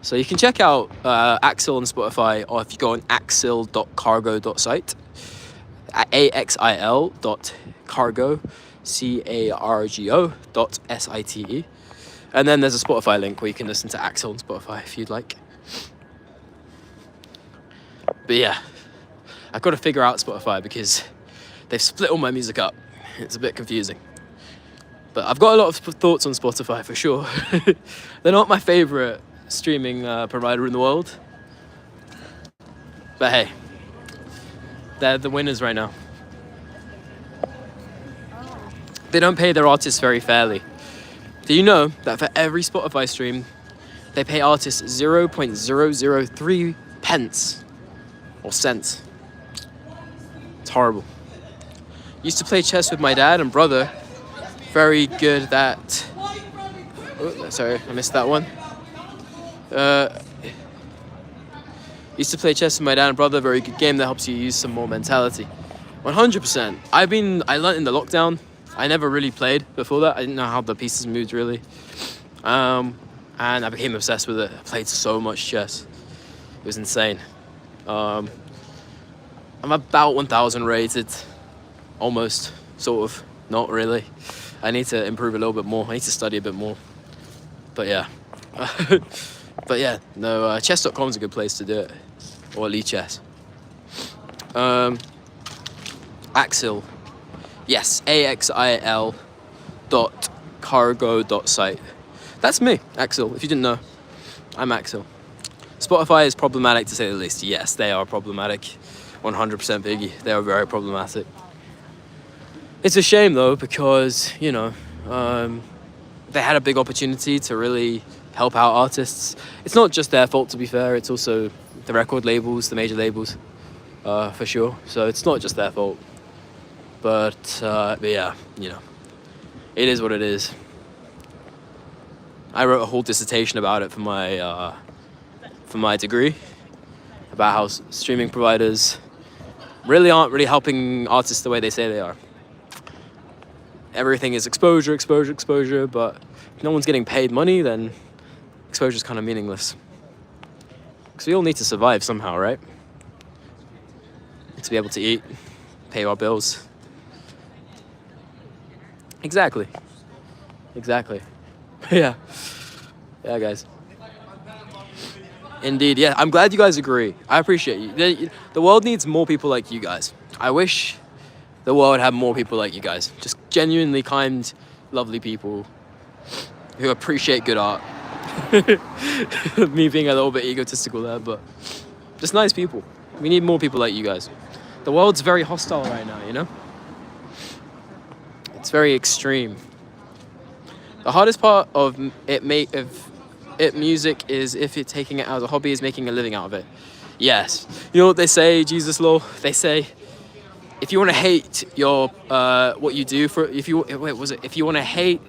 So you can check out Axil on Spotify, or if you go on axil.cargo.site, axil.cargo, cargo.site. And then there's a Spotify link where you can listen to Axil on Spotify if you'd like. But yeah, I've got to figure out Spotify because they've split all my music up. It's a bit confusing. But I've got a lot of thoughts on Spotify for sure. They're not my favorite streaming provider in the world. But hey, they're the winners right now. They don't pay their artists very fairly. Do you know that for every Spotify stream, they pay artists 0.003 pence or cents? It's horrible. Used to play chess with my dad and brother. Very good at... Oh, sorry, I missed that one. Used to play chess with my dad and brother. Very good game that helps you use some more mentality. 100%. I learned in the lockdown. I never really played before that. I didn't know how the pieces moved really. And I became obsessed with it. I played so much chess. It was insane. I'm about 1,000 rated. Almost. Sort of. Not really. I need to improve a little bit more. I need to study a bit more. But yeah. But yeah, no, chess.com is a good place to do it. Or Lee Chess. Axil. Yes, AXIL .cargo.site. That's me, Axil. If you didn't know, I'm Axil. Spotify is problematic to say the least. Yes, they are problematic. 100% Biggie. They are very problematic. It's a shame though, because, you know, they had a big opportunity to really help out artists. It's not just their fault, to be fair. It's also the record labels, the major labels, for sure. So it's not just their fault. But yeah, you know, it is what it is. I wrote a whole dissertation about it for my degree, about how streaming providers really aren't really helping artists the way they say they are. Everything is exposure, but if no one's getting paid money, then exposure is kind of meaningless. Because we all need to survive somehow, right? To be able to eat, pay our bills. Exactly. Yeah, guys. Indeed, yeah. I'm glad you guys agree. I appreciate you. The world needs more people like you guys. I wish the world had more people like you guys. Just genuinely kind, lovely people who appreciate good art. Me being a little bit egotistical there, but just nice people. We need more people like you guys. The world's very hostile right now, you know? It's very extreme. The hardest part of music is if you're taking it as a hobby, is making a living out of it. Yes. You know what they say, Jesus law? They say, if you want to hate your what you do for, if you want to hate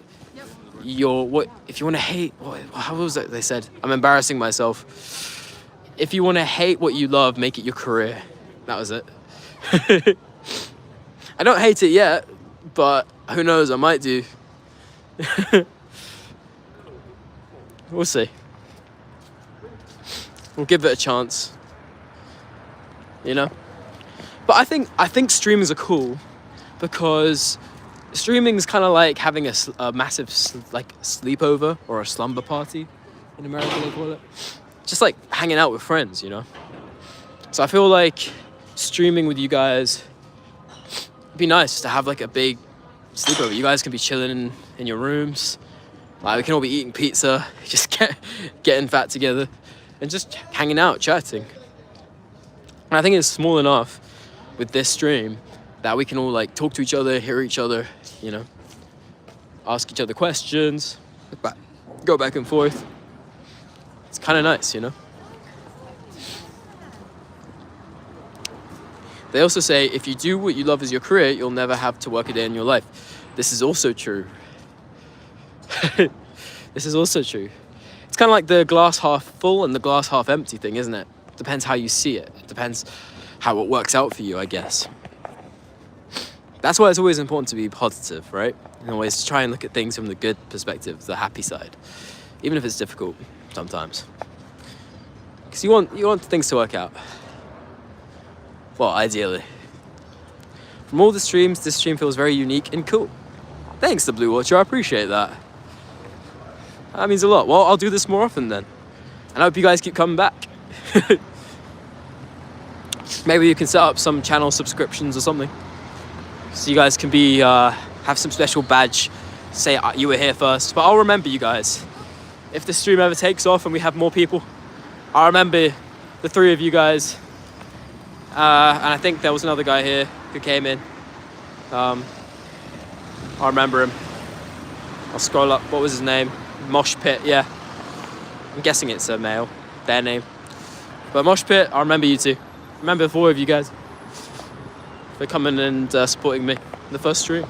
how was it they said? I'm embarrassing myself. If you want to hate what you love, make it your career. That was it. I don't hate it yet, but who knows, I might do. We'll see. We'll give it a chance. You know? But I think streamings are cool because streaming is kind of like having a massive sleepover or a slumber party in America they call it. Just like hanging out with friends, you know? So I feel like streaming with you guys, it'd be nice to have like a big sleepover. You guys can be chilling in your rooms. Like we can all be eating pizza, just getting fat together and just hanging out, chatting. And I think it's small enough with this stream that we can all like talk to each other, hear each other, you know, ask each other questions, go back and forth. It's kind of nice, you know. They also say if you do what you love as your career, you'll never have to work a day in your life. This is also true. This is also true. It's kind of like the glass half full and the glass half empty thing, isn't it? Depends how you see it. It depends how it works out for you, I guess. That's why it's always important to be positive, right? And always try and look at things from the good perspective, the happy side, even if it's difficult sometimes. Because you want things to work out. Well, ideally. From all the streams, this stream feels very unique and cool. Thanks, the Blue Watcher. I appreciate that. That means a lot. Well, I'll do this more often then. And I hope you guys keep coming back. Maybe you can set up some channel subscriptions or something. So you guys can be have some special badge. Say you were here first. But I'll remember you guys. If the stream ever takes off and we have more people, I'll remember the three of you guys. And I think there was another guy here who came in. I'll remember him. I'll scroll up. What was his name? Mosh Pit, yeah. I'm guessing it's a male, their name. But Mosh Pit, I remember you two. Remember the four of you guys for coming and supporting me in the first stream.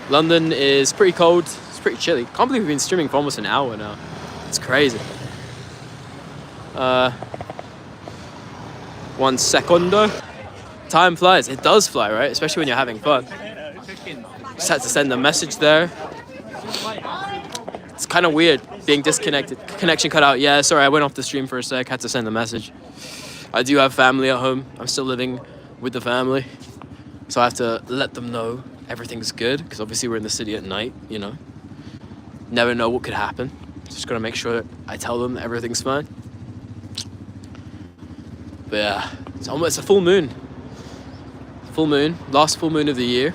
London is pretty cold. It's pretty chilly. Can't believe we've been streaming for almost an hour now. It's crazy. 1 secondo. Time flies. It does fly, right? Especially when you're having fun. Just had to send a message there. It's kind of weird being disconnected. Connection cut out. Yeah, sorry, I went off the stream for a sec. Had to send a message. I do have family at home. I'm still living with the family. So I have to let them know everything's good. Because obviously we're in the city at night, you know. Never know what could happen. Just gotta make sure I tell them that everything's fine. But yeah, it's a full moon. Full moon. Last full moon of the year.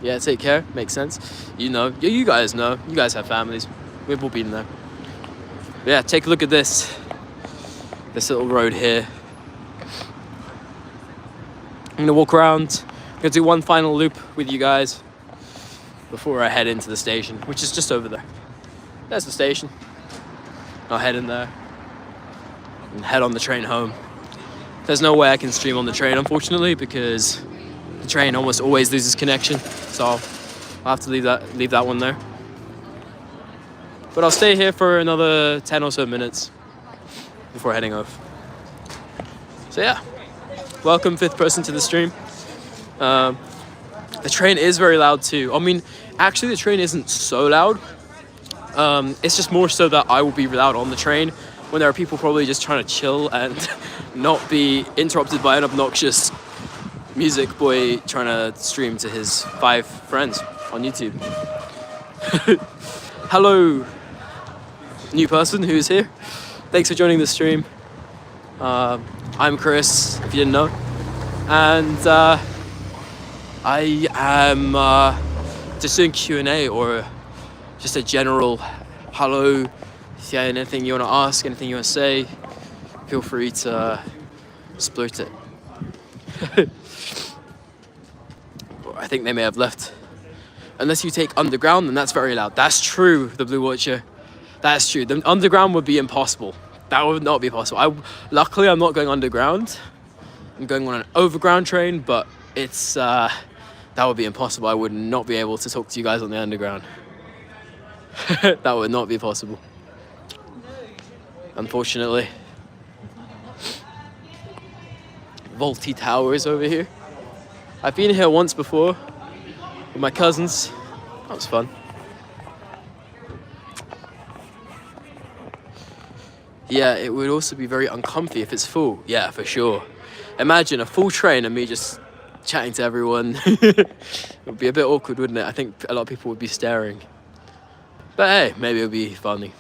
Yeah, take care. Makes sense. You know, you guys know. You guys have families. We've all been there. But yeah, take a look at this. This little road here. I'm gonna walk around. I'm gonna do one final loop with you guys before I head into the station, which is just over there. There's the station. I'll head in there and head on the train home. There's no way I can stream on the train, unfortunately, because the train almost always loses connection. So I'll have to leave that one there. But I'll stay here for another 10 or so minutes before heading off. So yeah, welcome 5th person to the stream. The train is very loud too. I mean, actually the train isn't so loud. It's just more so that I will be loud on the train when there are people probably just trying to chill and not be interrupted by an obnoxious music boy trying to stream to his 5 friends on YouTube. Hello, new person who's here. Thanks for joining the stream. I'm Chris, if you didn't know. And I am just doing Q&A or just a general hello. If you have anything you want to ask, anything you want to say, feel free to splurt it. I think they may have left. Unless you take underground, then that's very loud. That's true, the Blue Watcher. That's true. The underground would be impossible. That would not be possible. Luckily, I'm not going underground. I'm going on an overground train, but it's that would be impossible. I would not be able to talk to you guys on the underground. That would not be possible. Unfortunately. Vaulty Towers over here. I've been here once before with my cousins. That was fun. Yeah, it would also be very uncomfy if it's full. Yeah, for sure. Imagine a full train and me just chatting to everyone. It would be a bit awkward, wouldn't it? I think a lot of people would be staring. But hey, maybe it would be funny.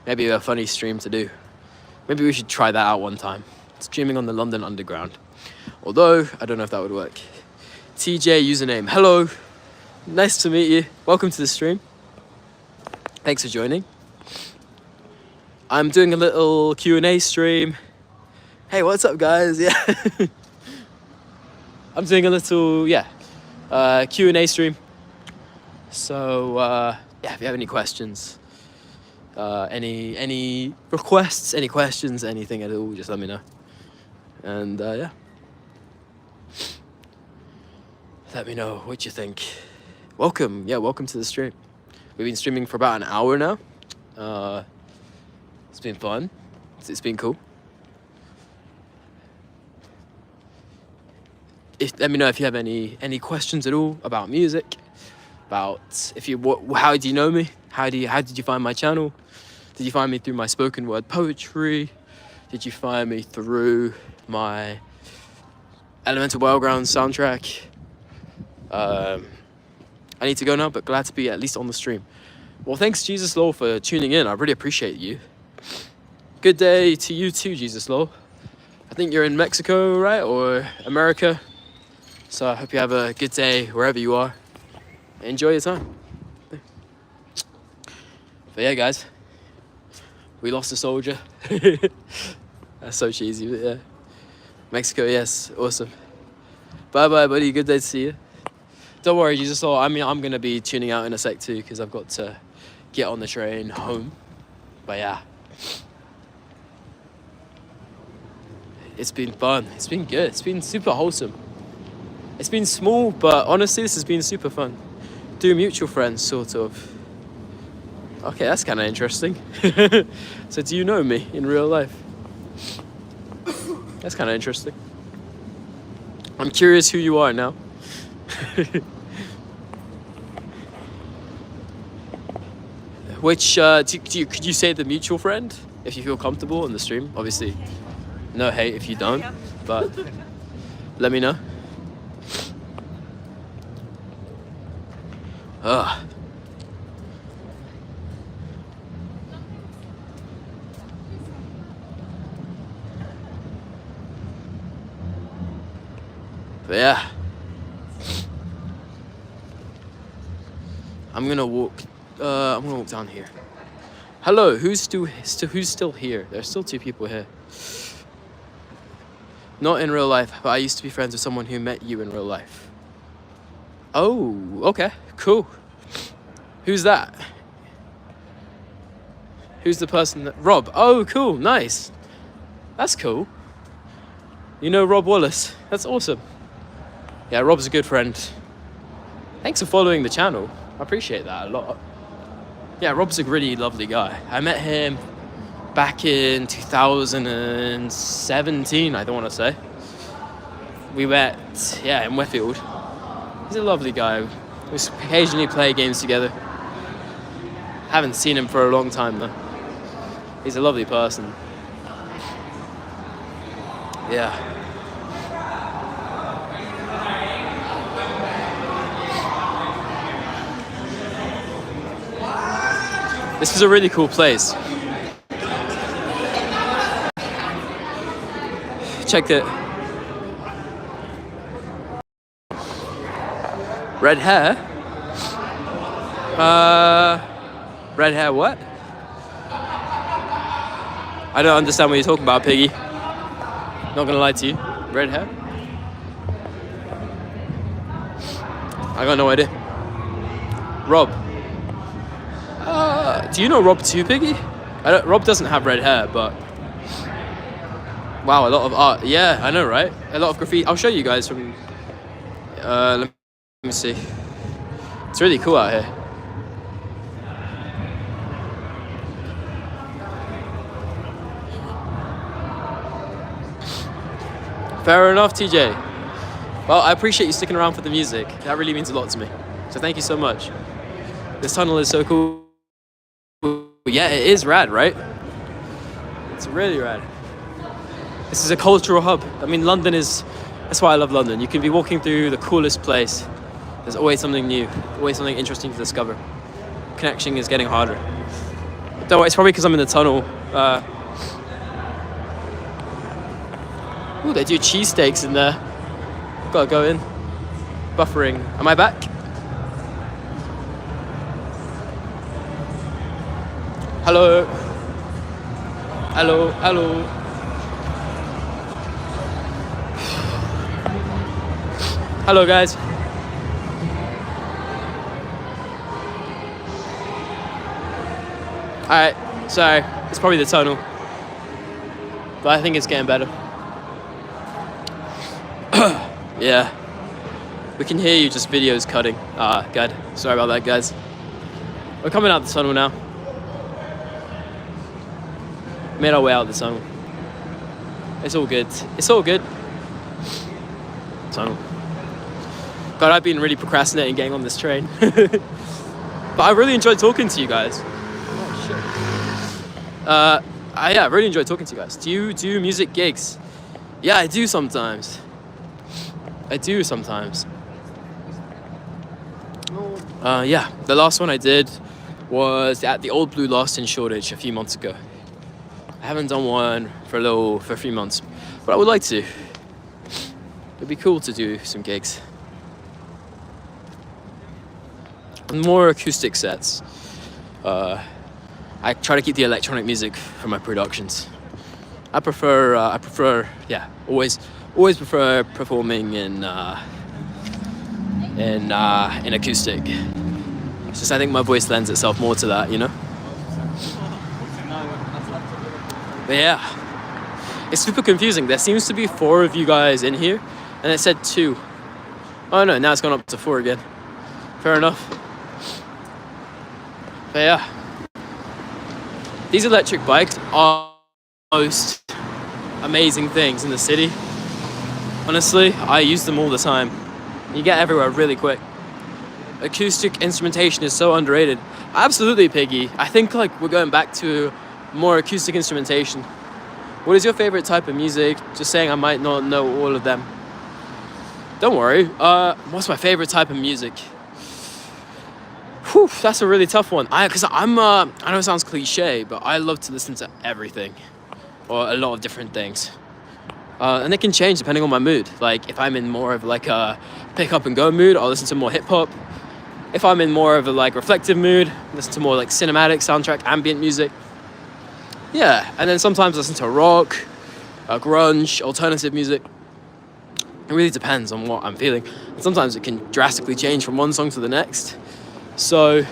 Maybe a funny stream to do. Maybe we should try that out one time. Streaming on the London Underground. Although, I don't know if that would work. TJ username. Hello. Nice to meet you. Welcome to the stream. Thanks for joining. I'm doing a little Q&A stream. Hey, what's up, guys? Yeah. I'm doing a little, Q&A stream. So, yeah, if you have any questions, any requests, any questions, anything at all, just let me know. And, yeah. Let me know what you think. Welcome. Yeah, welcome to the stream. We've been streaming for about an hour now. It's been fun. It's been cool. Let me know if you have any questions at all about music, about how do you know me? How did you find my channel? Did you find me through my spoken word poetry? Did you find me through my Elemental Battlegrounds soundtrack? I need to go now, but glad to be at least on the stream. Well, thanks Jesus Law for tuning in. I really appreciate you. Good day to you too, Jesus Law. I think you're in Mexico, right? Or America. So I hope you have a good day wherever you are. Enjoy your time. But yeah, guys. We lost a soldier. That's so cheesy, but yeah. Mexico, yes. Awesome. Bye-bye, buddy. Good day to see you. Don't worry, Jesus Law. I mean, I'm going to be tuning out in a sec too because I've got to get on the train home. But yeah. It's been fun. It's been good. It's been super wholesome. It's been small, but honestly, this has been super fun. Do mutual friends, sort of. Okay, that's kind of interesting. So do you know me in real life? That's kind of interesting. I'm curious who you are now. Which, could you say the mutual friend? If you feel comfortable in the stream, obviously. No hate if you don't, but let me know. Ugh. But yeah. I'm gonna walk down here. Hello, who's still here? There's still 2 people here. Not in real life, but I used to be friends with someone who met you in real life. Oh, okay, cool. Who's that? Who's the person that... Rob. Oh, cool, nice. That's cool. You know Rob Wallace. That's awesome. Yeah, Rob's a good friend. Thanks for following the channel. I appreciate that a lot. Yeah, Rob's a really lovely guy. I met him back in 2017, I don't want to say. We met, in Westfield. He's a lovely guy. We occasionally play games together. Haven't seen him for a long time though. He's a lovely person. Yeah. This is a really cool place. Check it. Red hair? Red hair what? I don't understand what you're talking about, Piggy. Not gonna lie to you. Red hair? I got no idea. Rob. Do you know Rob too, Piggy? Rob doesn't have red hair, but... Wow, a lot of art. Yeah, I know, right? A lot of graffiti. I'll show you guys from... Let me see. It's really cool out here. Fair enough, TJ. Well, I appreciate you sticking around for the music. That really means a lot to me. So thank you so much. This tunnel is so cool. Yeah, it is rad, right? It's really rad. This is a cultural hub. I mean, London is... That's why I love London. You can be walking through the coolest place. There's always something new, always something interesting to discover. Connection is getting harder. Don't worry, it's probably because I'm in the tunnel. Ooh, they do cheesesteaks in there. Gotta go in. Buffering. Am I back? Hello. Hello, hello. Hello, guys. Alright, sorry. It's probably the tunnel. But I think it's getting better. Yeah. We can hear you, just videos cutting. God. Sorry about that, guys. We're coming out the tunnel now. Made our way out the tunnel. It's all good. It's all good. Tunnel. God, I've been really procrastinating getting on this train. But I really enjoyed talking to you guys. Oh, shit. I really enjoyed talking to you guys. Do you do music gigs? Yeah, I do sometimes. Yeah, the last one I did was at the Old Blue Lost in Shoreditch a few months ago. I haven't done one for a few months, but I would like to. It'd be cool to do some gigs. More acoustic sets. I try to keep the electronic music for my productions. I prefer, always prefer performing in acoustic. It's just I think my voice lends itself more to that, you know? But yeah, it's super confusing. There seems to be 4 of you guys in here, and it said 2. Oh no, now it's gone up to 4 again. Fair enough. But yeah, these electric bikes are the most amazing things in the city. Honestly, I use them all the time. You get everywhere really quick. Acoustic instrumentation is so underrated. Absolutely, Piggy. I think like we're going back to more acoustic instrumentation. What is your favorite type of music? Just saying I might not know all of them. Don't worry. What's my favorite type of music? Whew, that's a really tough one. I know it sounds cliche, but I love to listen to everything, or a lot of different things. And it can change depending on my mood. Like if I'm in more of like a pick up and go mood, I'll listen to more hip hop. If I'm in more of a like reflective mood, listen to more like cinematic soundtrack, ambient music. Yeah, and then sometimes listen to rock, grunge, alternative music. It really depends on what I'm feeling. And sometimes it can drastically change from one song to the next. So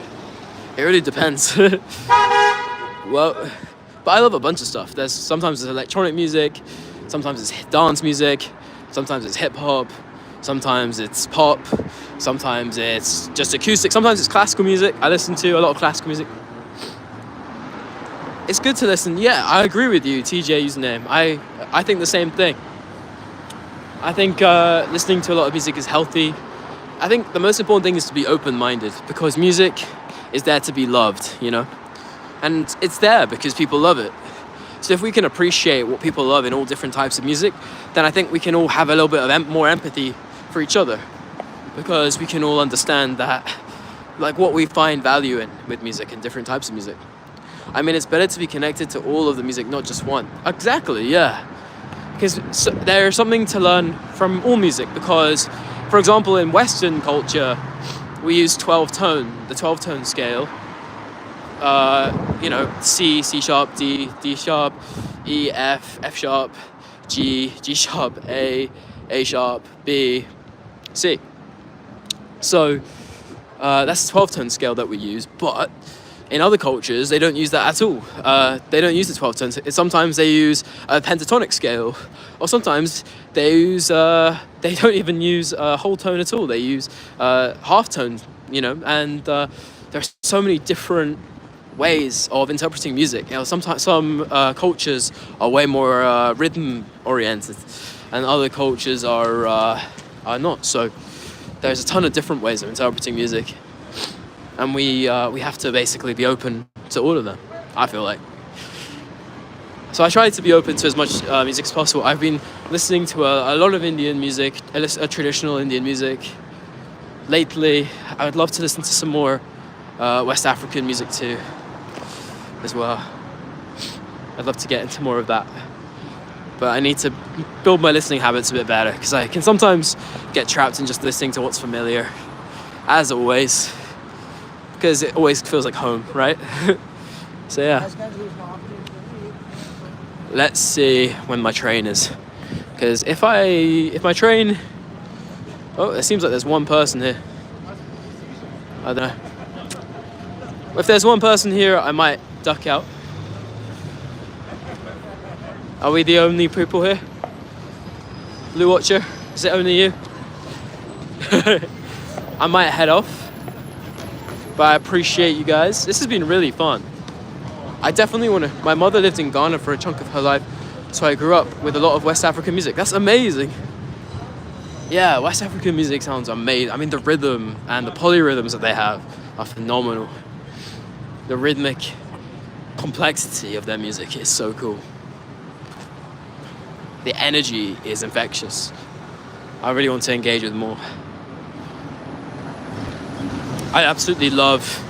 it really depends. Well, but I love a bunch of stuff. Sometimes it's electronic music, sometimes it's dance music, sometimes it's hip hop, sometimes it's pop, sometimes it's just acoustic, sometimes it's classical music. I listen to a lot of classical music. It's good to listen. Yeah, I agree with you, TJ username. I think the same thing. I think listening to a lot of music is healthy. I think the most important thing is to be open-minded, because music is there to be loved, you know? And it's there because people love it. So if we can appreciate what people love in all different types of music, then I think we can all have a little bit of more empathy for each other, because we can all understand that, like, what we find value in with music and different types of music. I mean, it's better to be connected to all of the music, not just one. Exactly, yeah. Because there's something to learn from all music, because, for example, in Western culture, we use the 12-tone scale. C, C sharp, D, D sharp, E, F, F sharp, G, G sharp, A sharp, B, C. So that's the 12-tone scale that we use, but in other cultures, they don't use that at all. They don't use the 12 tones. Sometimes they use a pentatonic scale, or sometimes they don't even use a whole tone at all. They use half tone, and there are so many different ways of interpreting music. Sometimes some cultures are way more rhythm oriented, and other cultures are not. So there's a ton of different ways of interpreting music. And we have to basically be open to all of them, I feel like. So I try to be open to as much music as possible. I've been listening to a lot of Indian music, traditional Indian music. Lately, I would love to listen to some more West African music too, as well. I'd love to get into more of that. But I need to build my listening habits a bit better, because I can sometimes get trapped in just listening to what's familiar, as always. Because it always feels like home, right? So yeah. Let's see when my train is. Because if my train... Oh, it seems like there's one person here. I don't know. If there's one person here, I might duck out. Are we the only people here? Blue Watcher? Is it only you? I might head off. But I appreciate you guys. This has been really fun. I definitely want to... My mother lived in Ghana for a chunk of her life, so I grew up with a lot of West African music. That's amazing. Yeah, West African music sounds amazing. I mean, the rhythm and the polyrhythms that they have are phenomenal. The rhythmic complexity of their music is so cool. The energy is infectious. I really want to engage with more. I absolutely love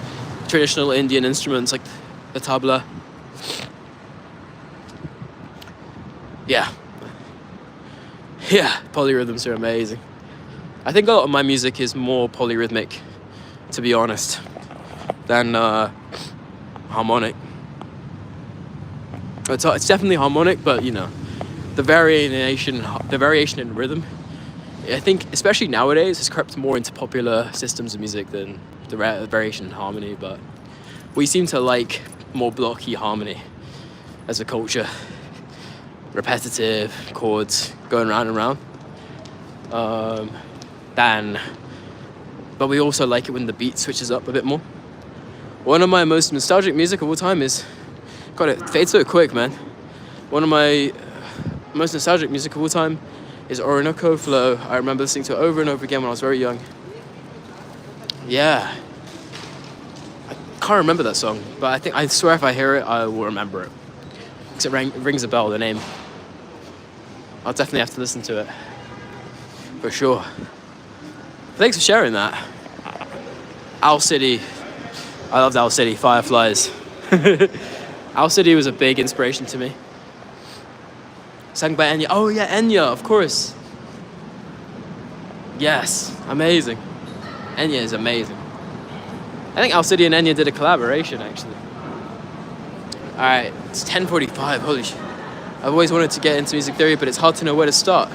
traditional Indian instruments like the tabla. Yeah, polyrhythms are amazing. I think a lot of my music is more polyrhythmic, to be honest, than harmonic. It's definitely harmonic, but the variation in rhythm, I think, especially nowadays, has crept more into popular systems of music than the variation in harmony. But we seem to like more blocky harmony as a culture. Repetitive chords going round and round. But we also like it when the beat switches up a bit more. One of my most nostalgic music of all time is, God, it fades so quick, man. One of my most nostalgic music of all time is Orinoco Flow. I remember listening to it over and over again when I was very young. Yeah. I can't remember that song, but I swear if I hear it, I will remember it. Because it rings a bell, the name. I'll definitely have to listen to it. For sure. Thanks for sharing that. Owl City. I loved Owl City. Fireflies. Owl City was a big inspiration to me. Sung by Enya. Oh yeah, Enya, of course. Yes, amazing. Enya is amazing. I think Owl City and Enya did a collaboration, actually. Alright, it's 10:45. Holy shit. I've always wanted to get into music theory, but it's hard to know where to start.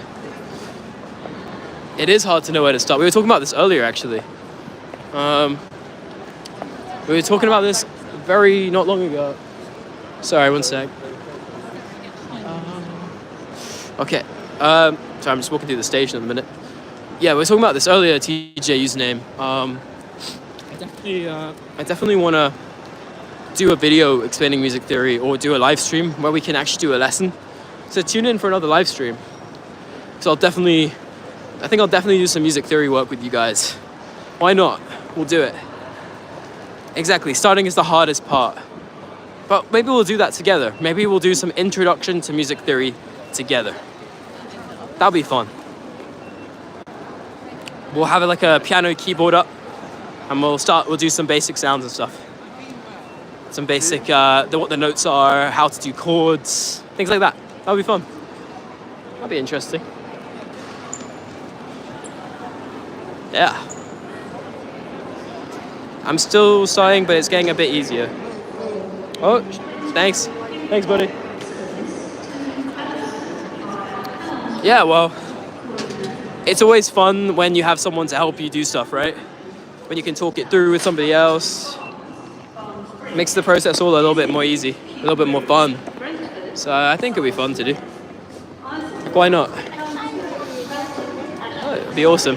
It is hard to know where to start. We were talking about this earlier, actually. We were talking about this not long ago. Sorry, one sec. Okay. So I'm just walking through the station in a minute. Yeah, we were talking about this earlier, TJ username. I definitely want to do a video explaining music theory or do a live stream where we can actually do a lesson. So tune in for another live stream. So I think I'll definitely do some music theory work with you guys. Why not? We'll do it. Exactly, starting is the hardest part. But maybe we'll do that together. Maybe we'll do some introduction to music theory together. That'll be fun. We'll have like a piano keyboard up and we'll do some basic sounds and stuff. Some basic, what the notes are, how to do chords, things like that. That'll be fun. That'll be interesting. Yeah. I'm still sighing, but it's getting a bit easier. Oh, thanks. Thanks, buddy. Yeah, well, it's always fun when you have someone to help you do stuff, right? When you can talk it through with somebody else. Makes the process all a little bit more easy, a little bit more fun. So I think it'll be fun to do. Why not? Oh, it'll be awesome.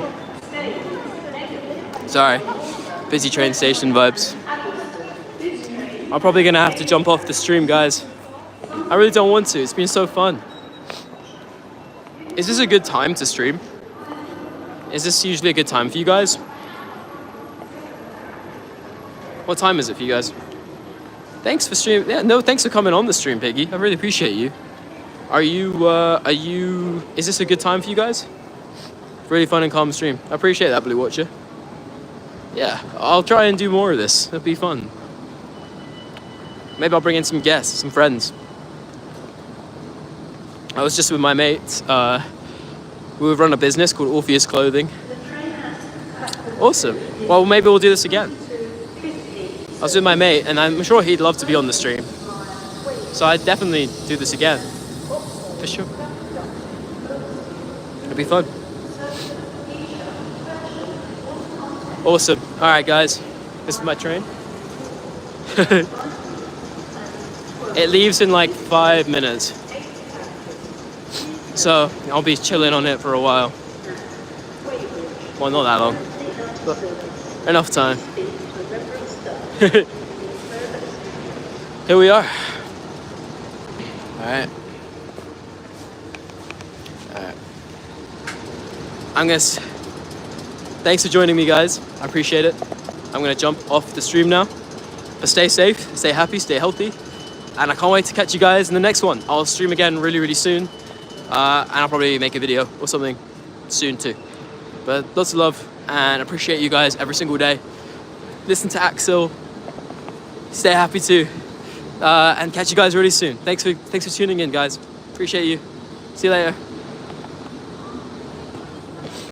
Sorry, busy train station vibes. I'm probably gonna have to jump off the stream, guys. I really don't want to, it's been so fun. Is this a good time to stream? Is this usually a good time for you guys? What time is it for you guys? Thanks for streaming. Yeah, no, thanks for coming on the stream, Piggy. I really appreciate you. Is this a good time for you guys? Really fun and calm stream. I appreciate that, Blue Watcher. Yeah, I'll try and do more of this. It'll be fun. Maybe I'll bring in some guests, some friends. I was just with my mate. We run a business called Orpheus Clothing. Awesome. Well, maybe we'll do this again. I was with my mate, and I'm sure he'd love to be on the stream. So I'd definitely do this again. For sure. It'd be fun. Awesome. All right, guys. This is my train. It leaves in like 5 minutes. So I'll be chilling on it for a while. Well, not that long. But enough time. Here we are. Alright. Thanks for joining me, guys. I appreciate it. I'm gonna jump off the stream now. But stay safe, stay happy, stay healthy. And I can't wait to catch you guys in the next one. I'll stream again really, really soon. And I'll probably make a video or something soon too. But lots of love and appreciate you guys every single day. Listen to Axel. Stay happy too. And catch you guys really soon. Thanks for tuning in, guys. Appreciate you. See you later.